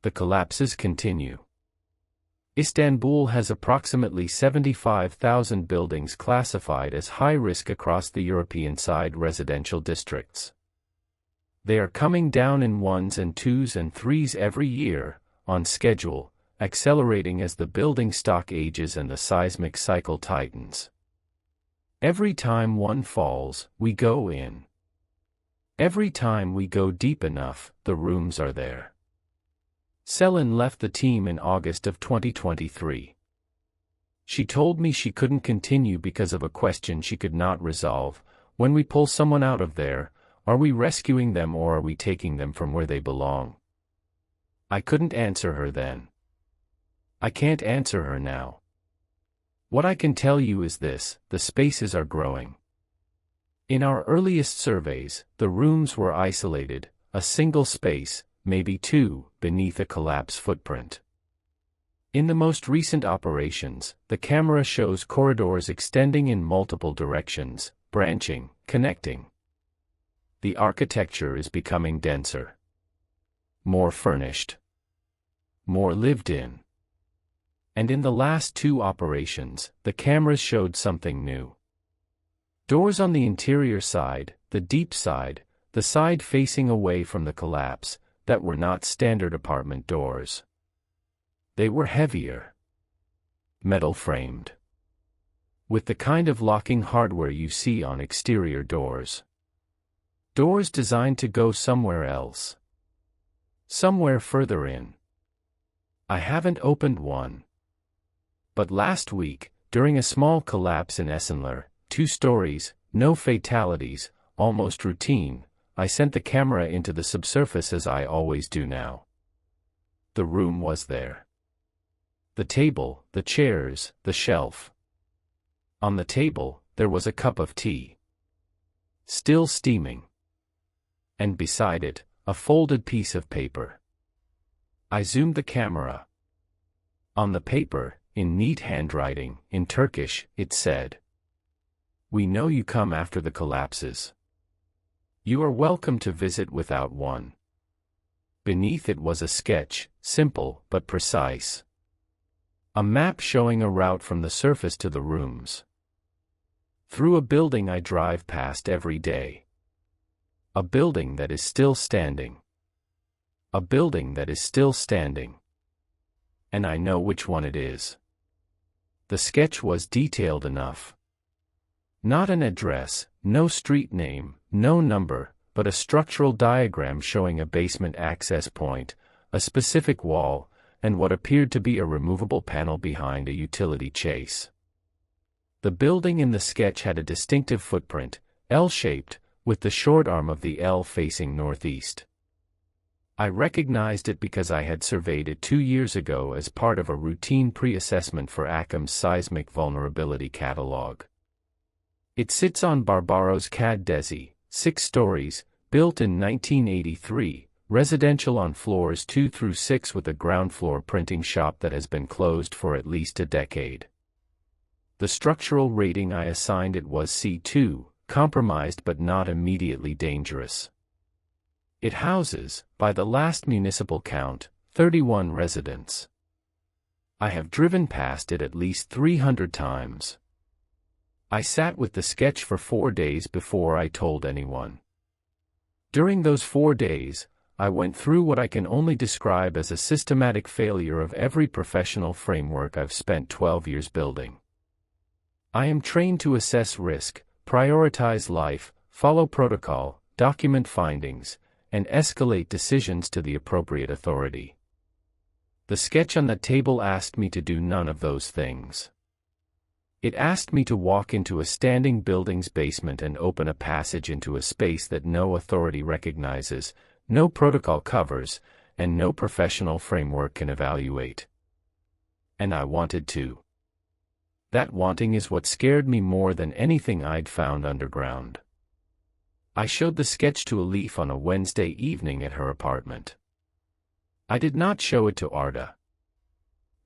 The collapses continue. Istanbul has approximately 75,000 buildings classified as high risk across the European side residential districts. They are coming down in 1s and 2s and 3s every year, on schedule, accelerating as the building stock ages and the seismic cycle tightens. Every time one falls, we go in. Every time we go deep enough, the rooms are there. Selin left the team in August of 2023. She told me she couldn't continue because of a question she could not resolve. When we pull someone out of there, are we rescuing them or are we taking them from where they belong? I couldn't answer her then. I can't answer her now. What I can tell you is this: the spaces are growing. In our earliest surveys, the rooms were isolated, a single space, maybe 2, beneath a collapse footprint. In the most recent operations, the camera shows corridors extending in multiple directions, branching, connecting. The architecture is becoming denser. More furnished. More lived in. And in the last 2 operations, the cameras showed something new. Doors on the interior side, the deep side, the side facing away from the collapse, that were not standard apartment doors. They were heavier. Metal framed. With the kind of locking hardware you see on exterior doors. Doors designed to go somewhere else. Somewhere further in. I haven't opened one. But last week, during a small collapse in Essenler, 2 stories, no fatalities, almost routine, I sent the camera into the subsurface as I always do now. The room was there. The table, the chairs, the shelf. On the table, there was a cup of tea. Still steaming. And beside it, a folded piece of paper. I zoomed the camera. On the paper, in neat handwriting, in Turkish, it said, "We know you come after the collapses. You are welcome to visit without one." Beneath it was a sketch, simple but precise. A map showing a route from the surface to the rooms. Through a building I drive past every day. A building that is still standing. A building that is still standing. And I know which one it is. The sketch was detailed enough. Not an address, no street name, no number, but a structural diagram showing a basement access point, a specific wall, and what appeared to be a removable panel behind a utility chase. The building in the sketch had a distinctive footprint, L-shaped, with the short arm of the L facing northeast. I recognized it because I had surveyed it 2 years ago as part of a routine pre-assessment for ACM's seismic vulnerability catalog. It sits on Barbaros Cad Desi, 6 stories, built in 1983, residential on floors 2 through 6 with a ground floor printing shop that has been closed for at least a decade. The structural rating I assigned it was C2, compromised but not immediately dangerous. It houses, by the last municipal count, 31 residents. I have driven past it at least 300 times. I sat with the sketch for 4 days before I told anyone. During those 4 days, I went through what I can only describe as a systematic failure of every professional framework I've spent 12 years building. I am trained to assess risk, prioritize life, follow protocol, document findings, and escalate decisions to the appropriate authority. The sketch on the table asked me to do none of those things. It asked me to walk into a standing building's basement and open a passage into a space that no authority recognizes, no protocol covers, and no professional framework can evaluate. And I wanted to. That wanting is what scared me more than anything I'd found underground. I showed the sketch to Elif on a Wednesday evening at her apartment. I did not show it to Arda.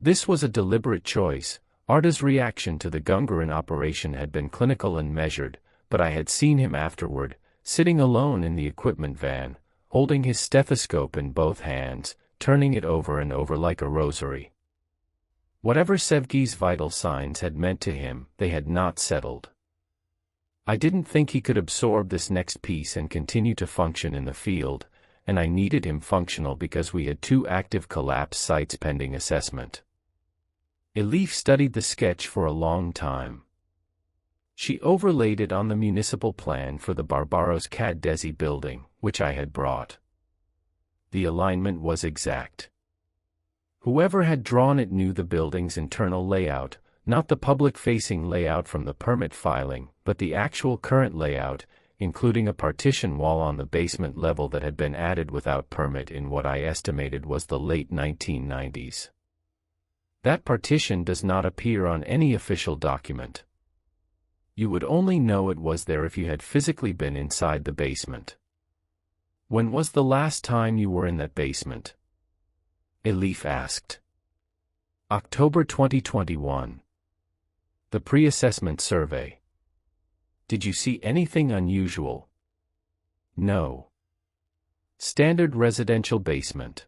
This was a deliberate choice. Arda's reaction to the Gungarin operation had been clinical and measured, but I had seen him afterward, sitting alone in the equipment van, holding his stethoscope in both hands, turning it over and over like a rosary. Whatever Sevgi's vital signs had meant to him, they had not settled. I didn't think he could absorb this next piece and continue to function in the field, and I needed him functional because we had 2 active collapse sites pending assessment. Elif studied the sketch for a long time. She overlaid it on the municipal plan for the Barbaros Cad Desi building, which I had brought. The alignment was exact. Whoever had drawn it knew the building's internal layout, not the public-facing layout from the permit filing, but the actual current layout, including a partition wall on the basement level that had been added without permit in what I estimated was the late 1990s. That partition does not appear on any official document. You would only know it was there if you had physically been inside the basement. When was the last time you were in that basement? Elif asked. October 2021. The pre-assessment survey. Did you see anything unusual? No. Standard residential basement.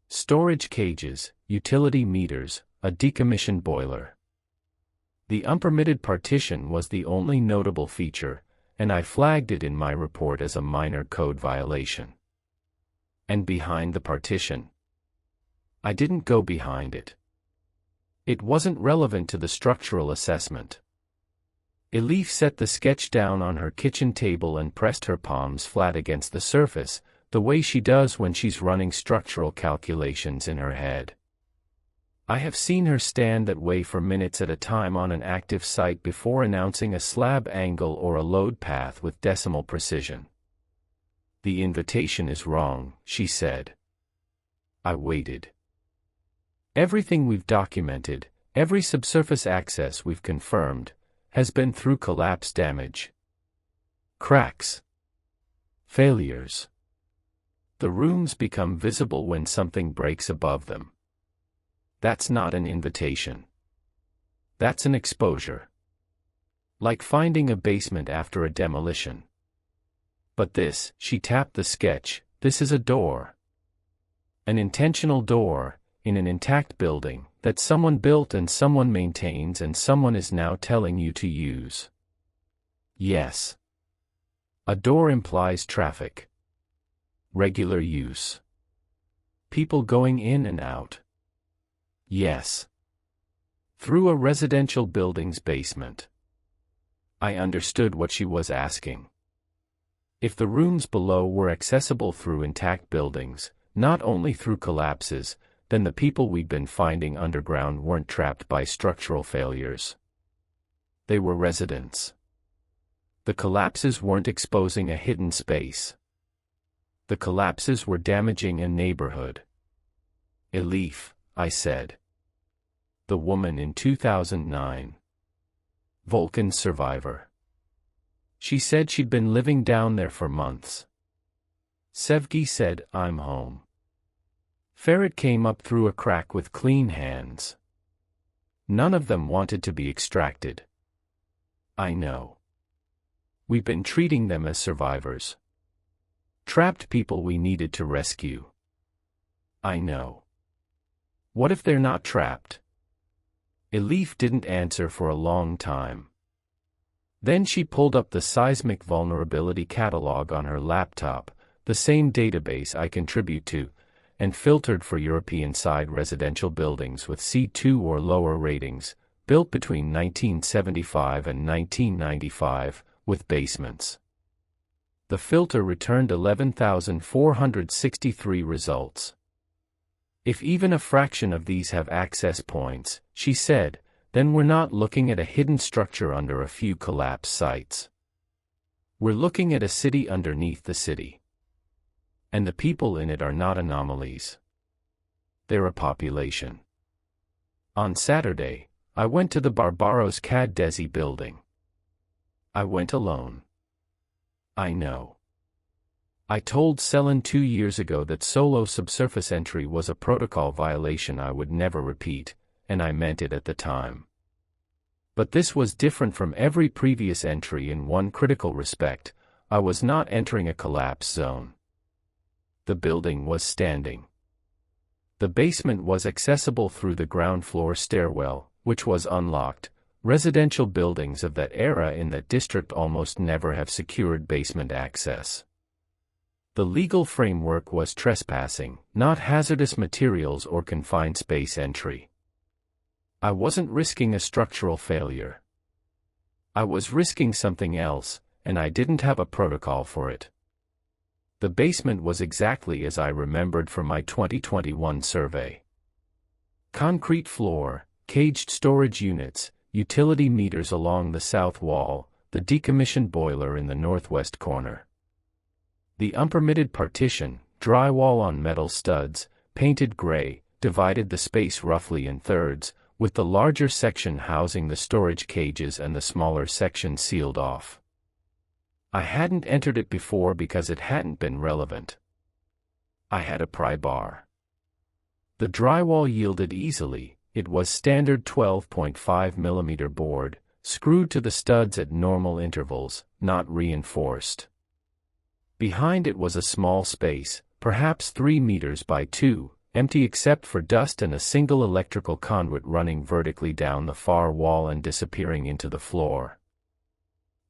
Storage cages, utility meters, a decommissioned boiler. The unpermitted partition was the only notable feature, and I flagged it in my report as a minor code violation. And behind the partition? I didn't go behind it. It wasn't relevant to the structural assessment. Elif set the sketch down on her kitchen table and pressed her palms flat against the surface, the way she does when she's running structural calculations in her head. I have seen her stand that way for minutes at a time on an active site before announcing a slab angle or a load path with decimal precision. "The invitation is wrong," she said. I waited. "Everything we've documented, every subsurface access we've confirmed, has been through collapse damage. Cracks. Failures. The rooms become visible when something breaks above them. That's not an invitation. That's an exposure. Like finding a basement after a demolition. But this," she tapped the sketch, "this is a door. An intentional door, in an intact building, that someone built and someone maintains and someone is now telling you to use. Yes. A door implies traffic. Regular use. People going in and out. Yes. Through a residential building's basement." I understood what she was asking. If the rooms below were accessible through intact buildings, not only through collapses, then the people we'd been finding underground weren't trapped by structural failures. They were residents. The collapses weren't exposing a hidden space. The collapses were damaging a neighborhood. "Elif," I said. "The woman in 2009. Vulcan's survivor. She said she'd been living down there for months." Sevgi said, "I'm home." Ferret came up through a crack with clean hands. None of them wanted to be extracted. I know. We've been treating them as survivors. Trapped people we needed to rescue. I know. What if they're not trapped? Elif didn't answer for a long time. Then she pulled up the seismic vulnerability catalog on her laptop, the same database I contribute to, and filtered for European-side residential buildings with C2 or lower ratings, built between 1975 and 1995, with basements. The filter returned 11,463 results. "If even a fraction of these have access points," she said, "then we're not looking at a hidden structure under a few collapse sites. We're looking at a city underneath the city. And the people in it are not anomalies. They're a population." On Saturday, I went to the Barbaros Cad Desi building. I went alone. I know. I told Selin 2 years ago that solo subsurface entry was a protocol violation I would never repeat, and I meant it at the time. But this was different from every previous entry in one critical respect: I was not entering a collapse zone. The building was standing. The basement was accessible through the ground floor stairwell, which was unlocked. Residential buildings of that era in that district almost never have secured basement access. The legal framework was trespassing, not hazardous materials or confined space entry. I wasn't risking a structural failure. I was risking something else, and I didn't have a protocol for it. The basement was exactly as I remembered from my 2021 survey. Concrete floor, caged storage units, utility meters along the south wall, the decommissioned boiler in the northwest corner. The unpermitted partition, drywall on metal studs, painted gray, divided the space roughly in thirds, with the larger section housing the storage cages and the smaller section sealed off. I hadn't entered it before because it hadn't been relevant. I had a pry bar. The drywall yielded easily. It was standard 12.5 mm board, screwed to the studs at normal intervals, not reinforced. Behind it was a small space, perhaps 3 meters by 2, empty except for dust and a single electrical conduit running vertically down the far wall and disappearing into the floor.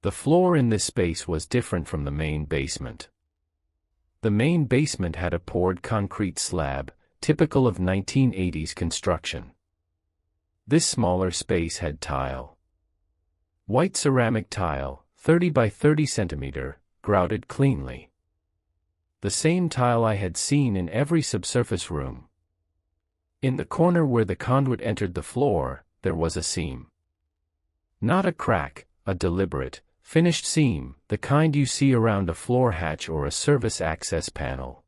The floor in this space was different from the main basement. The main basement had a poured concrete slab, typical of 1980s construction. This smaller space had tile. White ceramic tile, 30 by 30 cm, grouted cleanly. the same tile I had seen in every subsurface room. In the corner where the conduit entered the floor, there was a seam. Not a crack, a deliberate, finished seam, the kind you see around a floor hatch or a service access panel.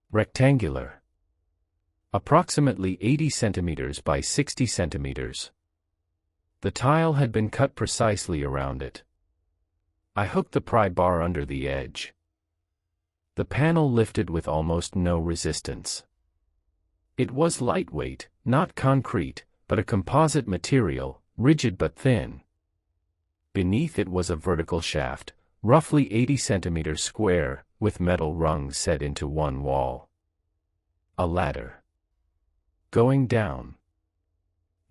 Rectangular. Approximately 80 centimeters by 60 centimeters. The tile had been cut precisely around it. I hooked the pry bar under the edge. The panel lifted with almost no resistance. It was lightweight, not concrete, but a composite material, rigid but thin. Beneath it was a vertical shaft, roughly 80 centimeters square, with metal rungs set into one wall. A ladder. Going down.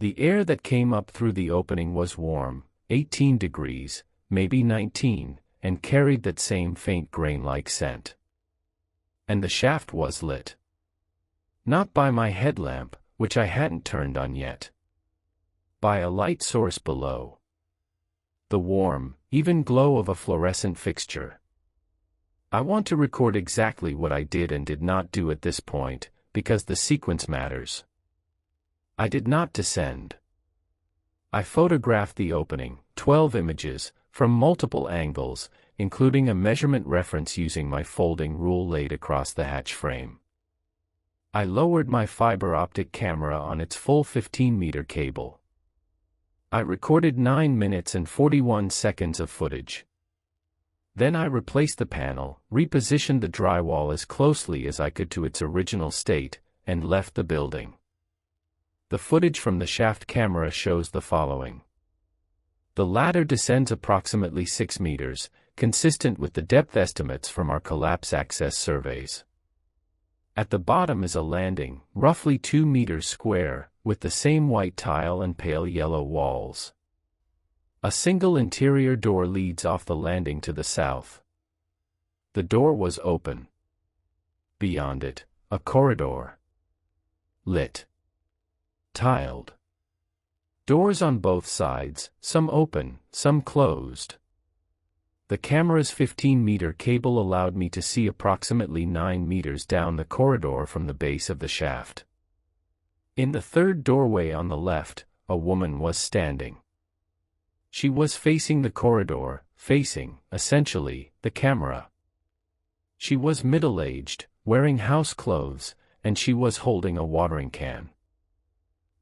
The air that came up through the opening was warm, 18 degrees, maybe 19, and carried that same faint grain-like scent. And the shaft was lit. Not by my headlamp, which I hadn't turned on yet. By a light source below. The warm, even glow of a fluorescent fixture. I want to record exactly what I did and did not do at this point, because the sequence matters. I did not descend. I photographed the opening, 12 images, from multiple angles, including a measurement reference using my folding rule laid across the hatch frame. I lowered my fiber optic camera on its full 15-meter cable. I recorded 9 minutes and 41 seconds of footage. Then I replaced the panel, repositioned the drywall as closely as I could to its original state, and left the building. The footage from the shaft camera shows the following. The ladder descends approximately 6 meters, consistent with the depth estimates from our collapse access surveys. At the bottom is a landing, roughly 2 meters square, with the same white tile and pale yellow walls. A single interior door leads off the landing to the south. The door was open. Beyond it, a corridor. Lit. Tiled. Doors on both sides, some open, some closed. The camera's 15-meter cable allowed me to see approximately 9 meters down the corridor from the base of the shaft. In the third doorway on the left, a woman was standing. She was facing the corridor, facing, essentially, the camera. She was middle-aged, wearing house clothes, and she was holding a watering can.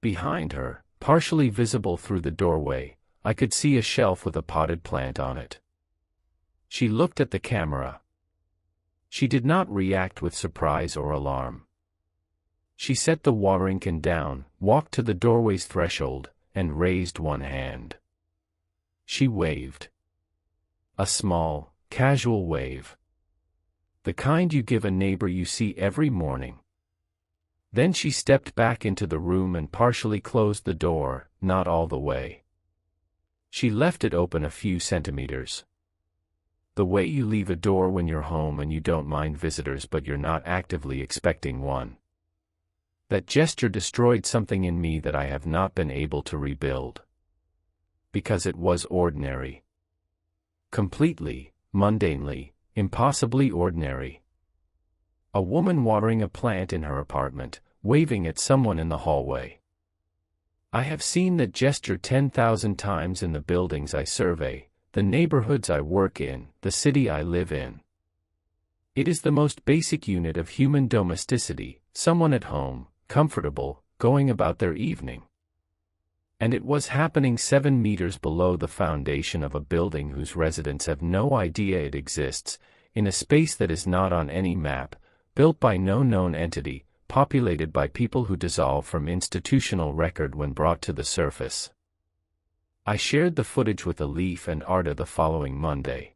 Behind her, partially visible through the doorway, I could see a shelf with a potted plant on it. She looked at the camera. She did not react with surprise or alarm. She set the watering can down, walked to the doorway's threshold, and raised one hand. She waved. A small, casual wave. The kind you give a neighbor you see every morning. Then she stepped back into the room and partially closed the door, not all the way. She left it open a few centimeters. The way you leave a door when you're home and you don't mind visitors but you're not actively expecting one. That gesture destroyed something in me that I have not been able to rebuild. Because it was ordinary. Completely, mundanely, impossibly ordinary. A woman watering a plant in her apartment, waving at someone in the hallway. I have seen that gesture 10,000 times in the buildings I survey, the neighborhoods I work in, the city I live in. It is the most basic unit of human domesticity, someone at home, comfortable, going about their evening. And it was happening 7 meters below the foundation of a building whose residents have no idea it exists, in a space that is not on any map, built by no known entity, populated by people who dissolve from institutional record when brought to the surface. I shared the footage with Alif and Arda the following Monday.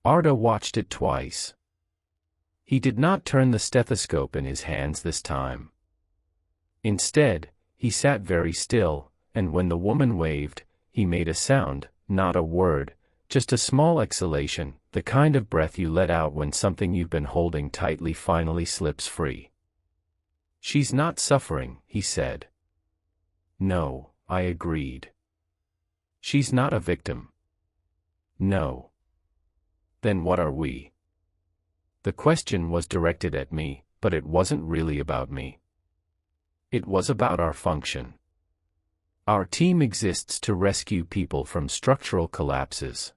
Arda watched it twice. He did not turn the stethoscope in his hands this time. Instead, he sat very still, and when the woman waved, he made a sound, not a word, just a small exhalation, the kind of breath you let out when something you've been holding tightly finally slips free. "She's not suffering," he said. "No," I agreed. "She's not a victim." "No." "Then what are we?" The question was directed at me, but it wasn't really about me. It was about our function. Our team exists to rescue people from structural collapses.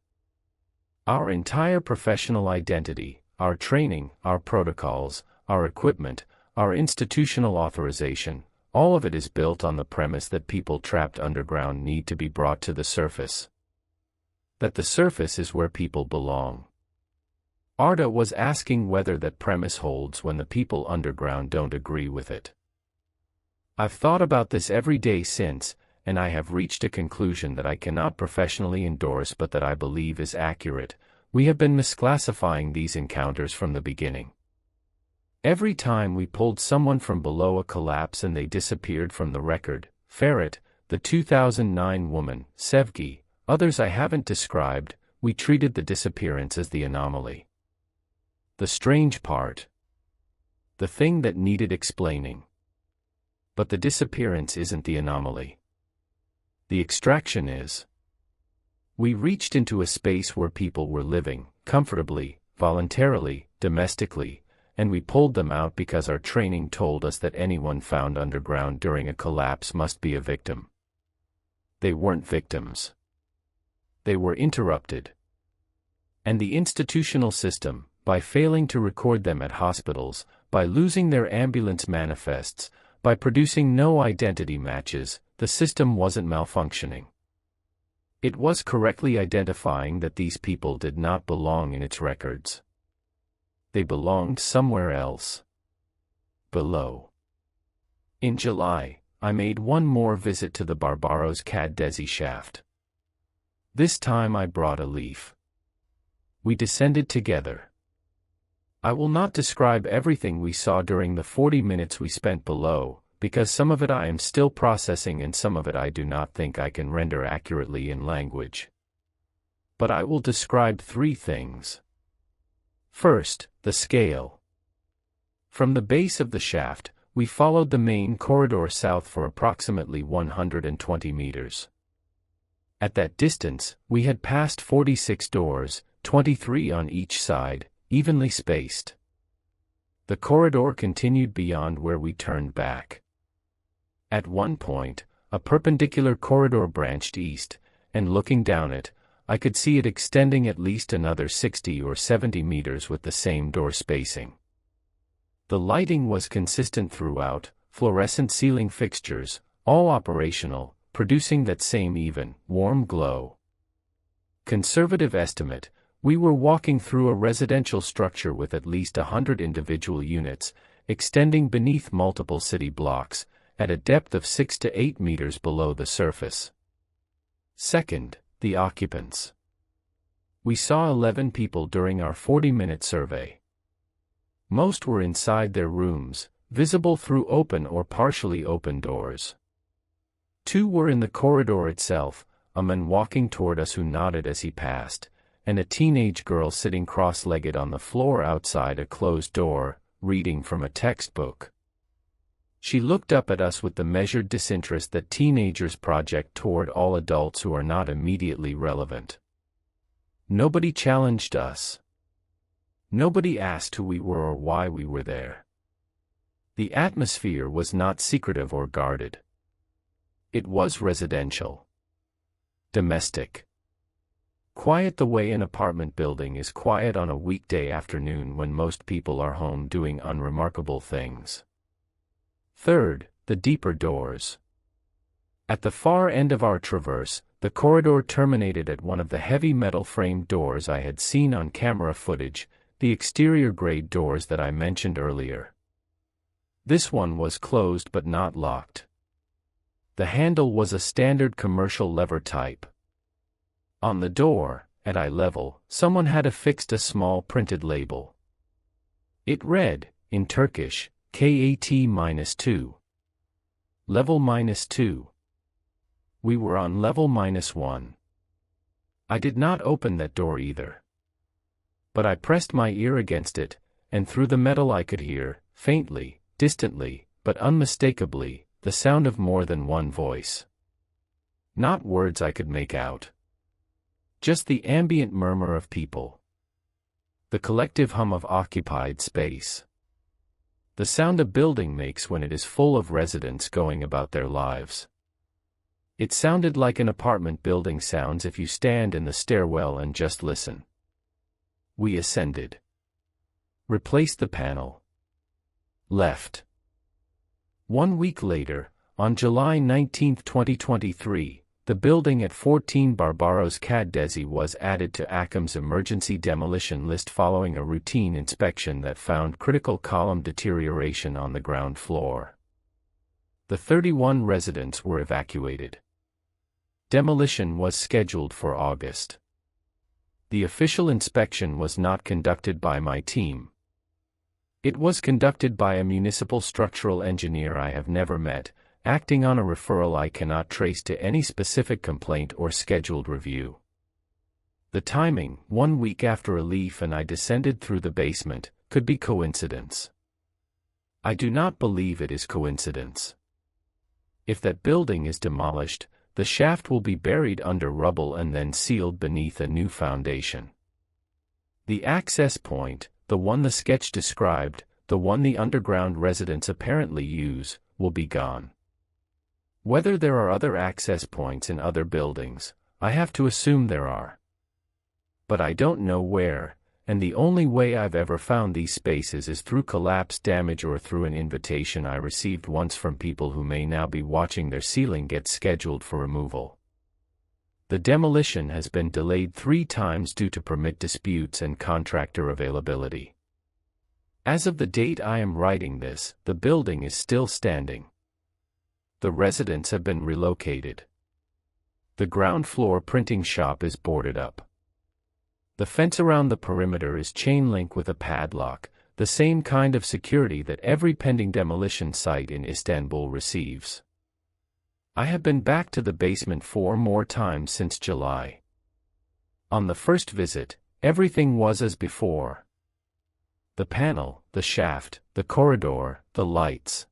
Our entire professional identity, our training, our protocols, our equipment, our institutional authorization, all of it is built on the premise that people trapped underground need to be brought to the surface. That the surface is where people belong. Arda was asking whether that premise holds when the people underground don't agree with it. I've thought about this every day since, and I have reached a conclusion that I cannot professionally endorse but that I believe is accurate. We have been misclassifying these encounters from the beginning. Every time we pulled someone from below a collapse and they disappeared from the record, Ferret, the 2009 woman, Sevgi, others I haven't described, we treated the disappearance as the anomaly. The strange part. The thing that needed explaining. But the disappearance isn't the anomaly. The extraction is. We reached into a space where people were living, comfortably, voluntarily, domestically, and we pulled them out because our training told us that anyone found underground during a collapse must be a victim. They weren't victims. They were interrupted. And the institutional system, by failing to record them at hospitals, by losing their ambulance manifests, by producing no identity matches, the system wasn't malfunctioning. It was correctly identifying that these people did not belong in its records. They belonged somewhere else. Below. In July, I made one more visit to the Barbaros Caddesi shaft. This time I brought a leaf. We descended together. I will not describe everything we saw during the 40 minutes we spent below, because some of it I am still processing and some of it I do not think I can render accurately in language. But I will describe three things. First, the scale. From the base of the shaft, we followed the main corridor south for approximately 120 meters. At that distance, we had passed 46 doors, 23 on each side, evenly spaced. The corridor continued beyond where we turned back. At one point, a perpendicular corridor branched east, and looking down it, I could see it extending at least another 60 or 70 meters with the same door spacing. The lighting was consistent throughout, fluorescent ceiling fixtures, all operational, producing that same even, warm glow. Conservative estimate, we were walking through a residential structure with at least 100 individual units, extending beneath multiple city blocks, at a depth of 6 to 8 meters below the surface. Second, the occupants. We saw 11 people during our 40-minute survey. Most were inside their rooms, visible through open or partially open doors. 2 were in the corridor itself, a man walking toward us who nodded as he passed, and a teenage girl sitting cross-legged on the floor outside a closed door, reading from a textbook. She looked up at us with the measured disinterest that teenagers project toward all adults who are not immediately relevant. Nobody challenged us. Nobody asked who we were or why we were there. The atmosphere was not secretive or guarded. It was residential. Domestic. Quiet the way an apartment building is quiet on a weekday afternoon when most people are home doing unremarkable things. Third, the deeper doors. At the far end of our traverse, the corridor terminated at one of the heavy metal framed doors I had seen on camera footage, the exterior grade doors that I mentioned earlier. This one was closed but not locked. The handle was a standard commercial lever type. On the door, at eye level, someone had affixed a small printed label. It read, in Turkish, KAT-2. Level -2. We were on level -1. I did not open that door either. But I pressed my ear against it, and through the metal I could hear, faintly, distantly, but unmistakably, the sound of more than one voice. Not words I could make out. Just the ambient murmur of people. The collective hum of occupied space. The sound a building makes when it is full of residents going about their lives. It sounded like an apartment building sounds if you stand in the stairwell and just listen. We ascended. Replaced the panel. Left. 1 week later, on July 19, 2023, the building at 14 Barbaros Caddesi was added to ACM's emergency demolition list following a routine inspection that found critical column deterioration on the ground floor. The 31 residents were evacuated. Demolition was scheduled for August. The official inspection was not conducted by my team. It was conducted by a municipal structural engineer I have never met, acting on a referral I cannot trace to any specific complaint or scheduled review. The timing, 1 week after relief and I descended through the basement, could be coincidence. I do not believe it is coincidence. If that building is demolished, the shaft will be buried under rubble and then sealed beneath a new foundation. The access point, the one the sketch described, the one the underground residents apparently use, will be gone. Whether there are other access points in other buildings, I have to assume there are. But I don't know where, and the only way I've ever found these spaces is through collapse damage or through an invitation I received once from people who may now be watching their ceiling get scheduled for removal. The demolition has been delayed 3 times due to permit disputes and contractor availability. As of the date I am writing this, the building is still standing. The residents have been relocated. The ground floor printing shop is boarded up. The fence around the perimeter is chain link with a padlock, the same kind of security that every pending demolition site in Istanbul receives. I have been back to the basement 4 more times since July. On the first visit, everything was as before. The panel, the shaft, the corridor, the lights.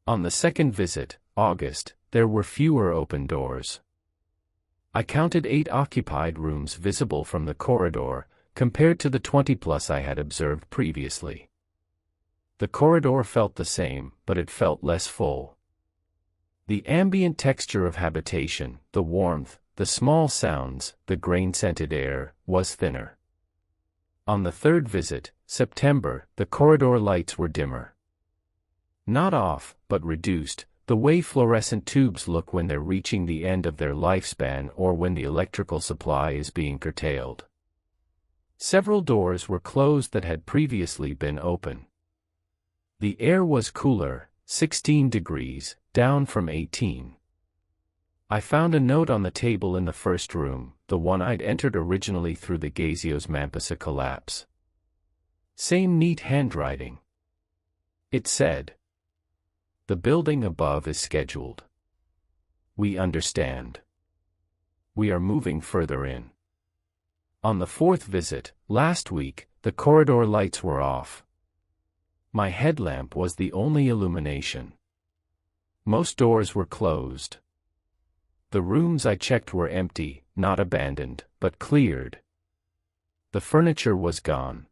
On the second visit, August, there were fewer open doors. I counted 8 occupied rooms visible from the corridor, compared to the 20+ I had observed previously. The corridor felt the same, but it felt less full. The ambient texture of habitation, the warmth, the small sounds, the grain-scented air, was thinner. On the third visit, September, the corridor lights were dimmer. Not off, but reduced, the way fluorescent tubes look when they're reaching the end of their lifespan or when the electrical supply is being curtailed. Several doors were closed that had previously been open. The air was cooler, 16 degrees, down from 18. I found a note on the table in the first room, the one I'd entered originally through the Gazios Mampasa collapse. Same neat handwriting. It said, "The building above is scheduled. We understand. We are moving further in." On the fourth visit, last week, the corridor lights were off. My headlamp was the only illumination. Most doors were closed. The rooms I checked were empty, not abandoned, but cleared. The furniture was gone.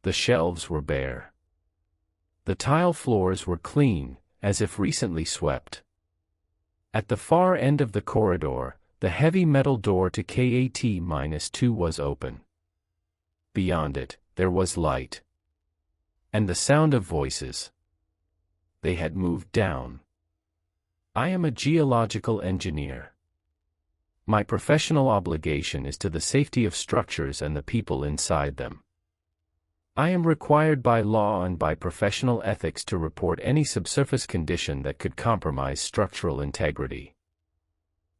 The shelves were bare. The tile floors were clean, as if recently swept. At the far end of the corridor, the heavy metal door to KAT-2 was open. Beyond it, there was light. And the sound of voices. They had moved down. I am a geological engineer. My professional obligation is to the safety of structures and the people inside them. I am required by law and by professional ethics to report any subsurface condition that could compromise structural integrity.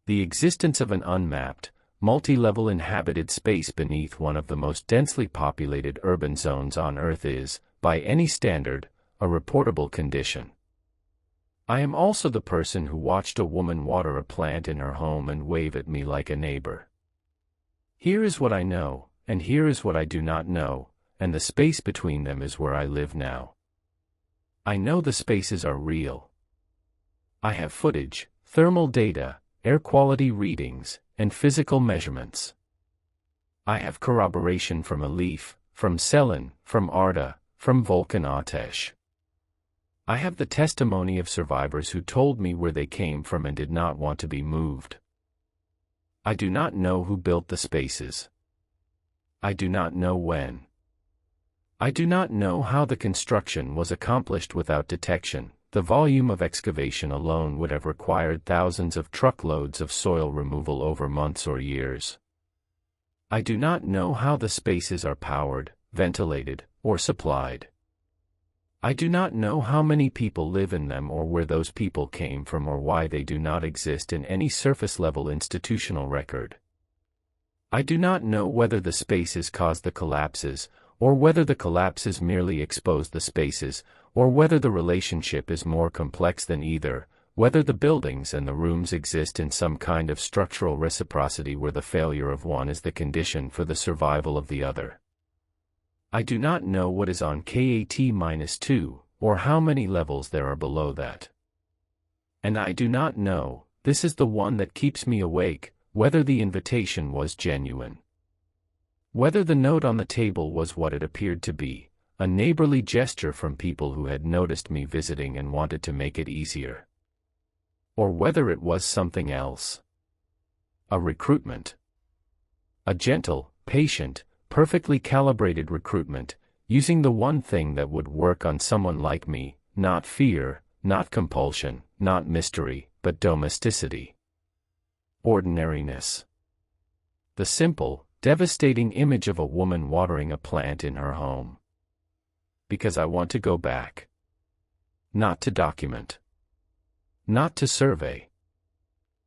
The existence of an unmapped, multi-level inhabited space beneath one of the most densely populated urban zones on Earth is, by any standard, a reportable condition. I am also the person who watched a woman water a plant in her home and wave at me like a neighbor. Here is what I know, and here is what I do not know, and the space between them is where I live now. I know the spaces are real. I have footage, thermal data, air quality readings, and physical measurements. I have corroboration from Elif, from Selin, from Arda, from Volkan Atesh. I have the testimony of survivors who told me where they came from and did not want to be moved. I do not know who built the spaces. I do not know when. I do not know how the construction was accomplished without detection. The volume of excavation alone would have required thousands of truckloads of soil removal over months or years. I do not know how the spaces are powered, ventilated, or supplied. I do not know how many people live in them or where those people came from or why they do not exist in any surface-level institutional record. I do not know whether the spaces caused the collapses, or whether the collapses merely exposed the spaces, or whether the relationship is more complex than either, whether the buildings and the rooms exist in some kind of structural reciprocity where the failure of one is the condition for the survival of the other. I do not know what is on KAT-2, or how many levels there are below that. And I do not know, this is the one that keeps me awake, whether the invitation was genuine. Whether the note on the table was what it appeared to be, a neighborly gesture from people who had noticed me visiting and wanted to make it easier. Or whether it was something else. A recruitment. A gentle, patient, perfectly calibrated recruitment, using the one thing that would work on someone like me, not fear, not compulsion, not mystery, but domesticity. Ordinariness. The simple, devastating image of a woman watering a plant in her home. Because I want to go back. Not to document. Not to survey.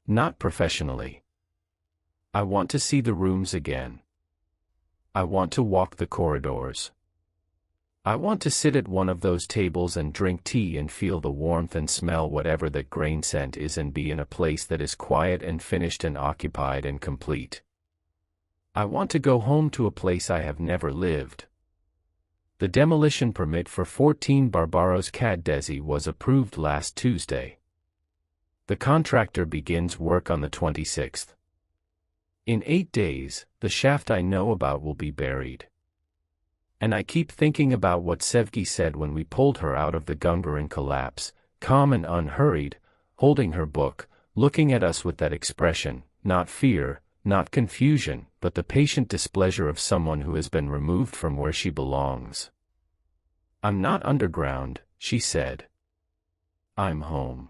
Not professionally. I want to see the rooms again. I want to walk the corridors. I want to sit at one of those tables and drink tea and feel the warmth and smell whatever that grain scent is and be in a place that is quiet and finished and occupied and complete. I want to go home to a place I have never lived. The demolition permit for 14 Barbaros Cad Desi was approved last Tuesday. The contractor begins work on the 26th. In 8 days, the shaft I know about will be buried. And I keep thinking about what Sevgi said when we pulled her out of the Gungaren collapse, calm and unhurried, holding her book, looking at us with that expression, not fear, not confusion, but the patient displeasure of someone who has been removed from where she belongs. I'm not underground, she said. I'm home.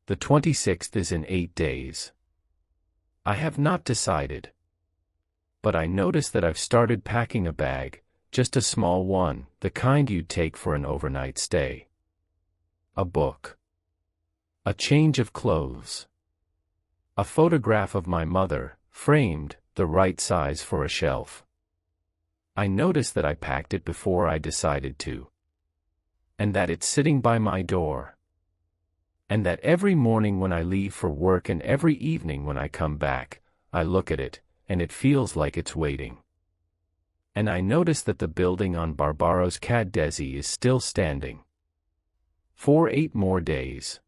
The 26th is in 8 days. I have not decided. But I notice that I've started packing a bag, just a small one, the kind you'd take for an overnight stay. A book. A change of clothes. A photograph of my mother, framed, the right size for a shelf. I notice that I packed it before I decided to. And that it's sitting by my door. And that every morning when I leave for work and every evening when I come back, I look at it, and it feels like it's waiting. And I notice that the building on Barbaros Cad Desi is still standing. For 8 more days.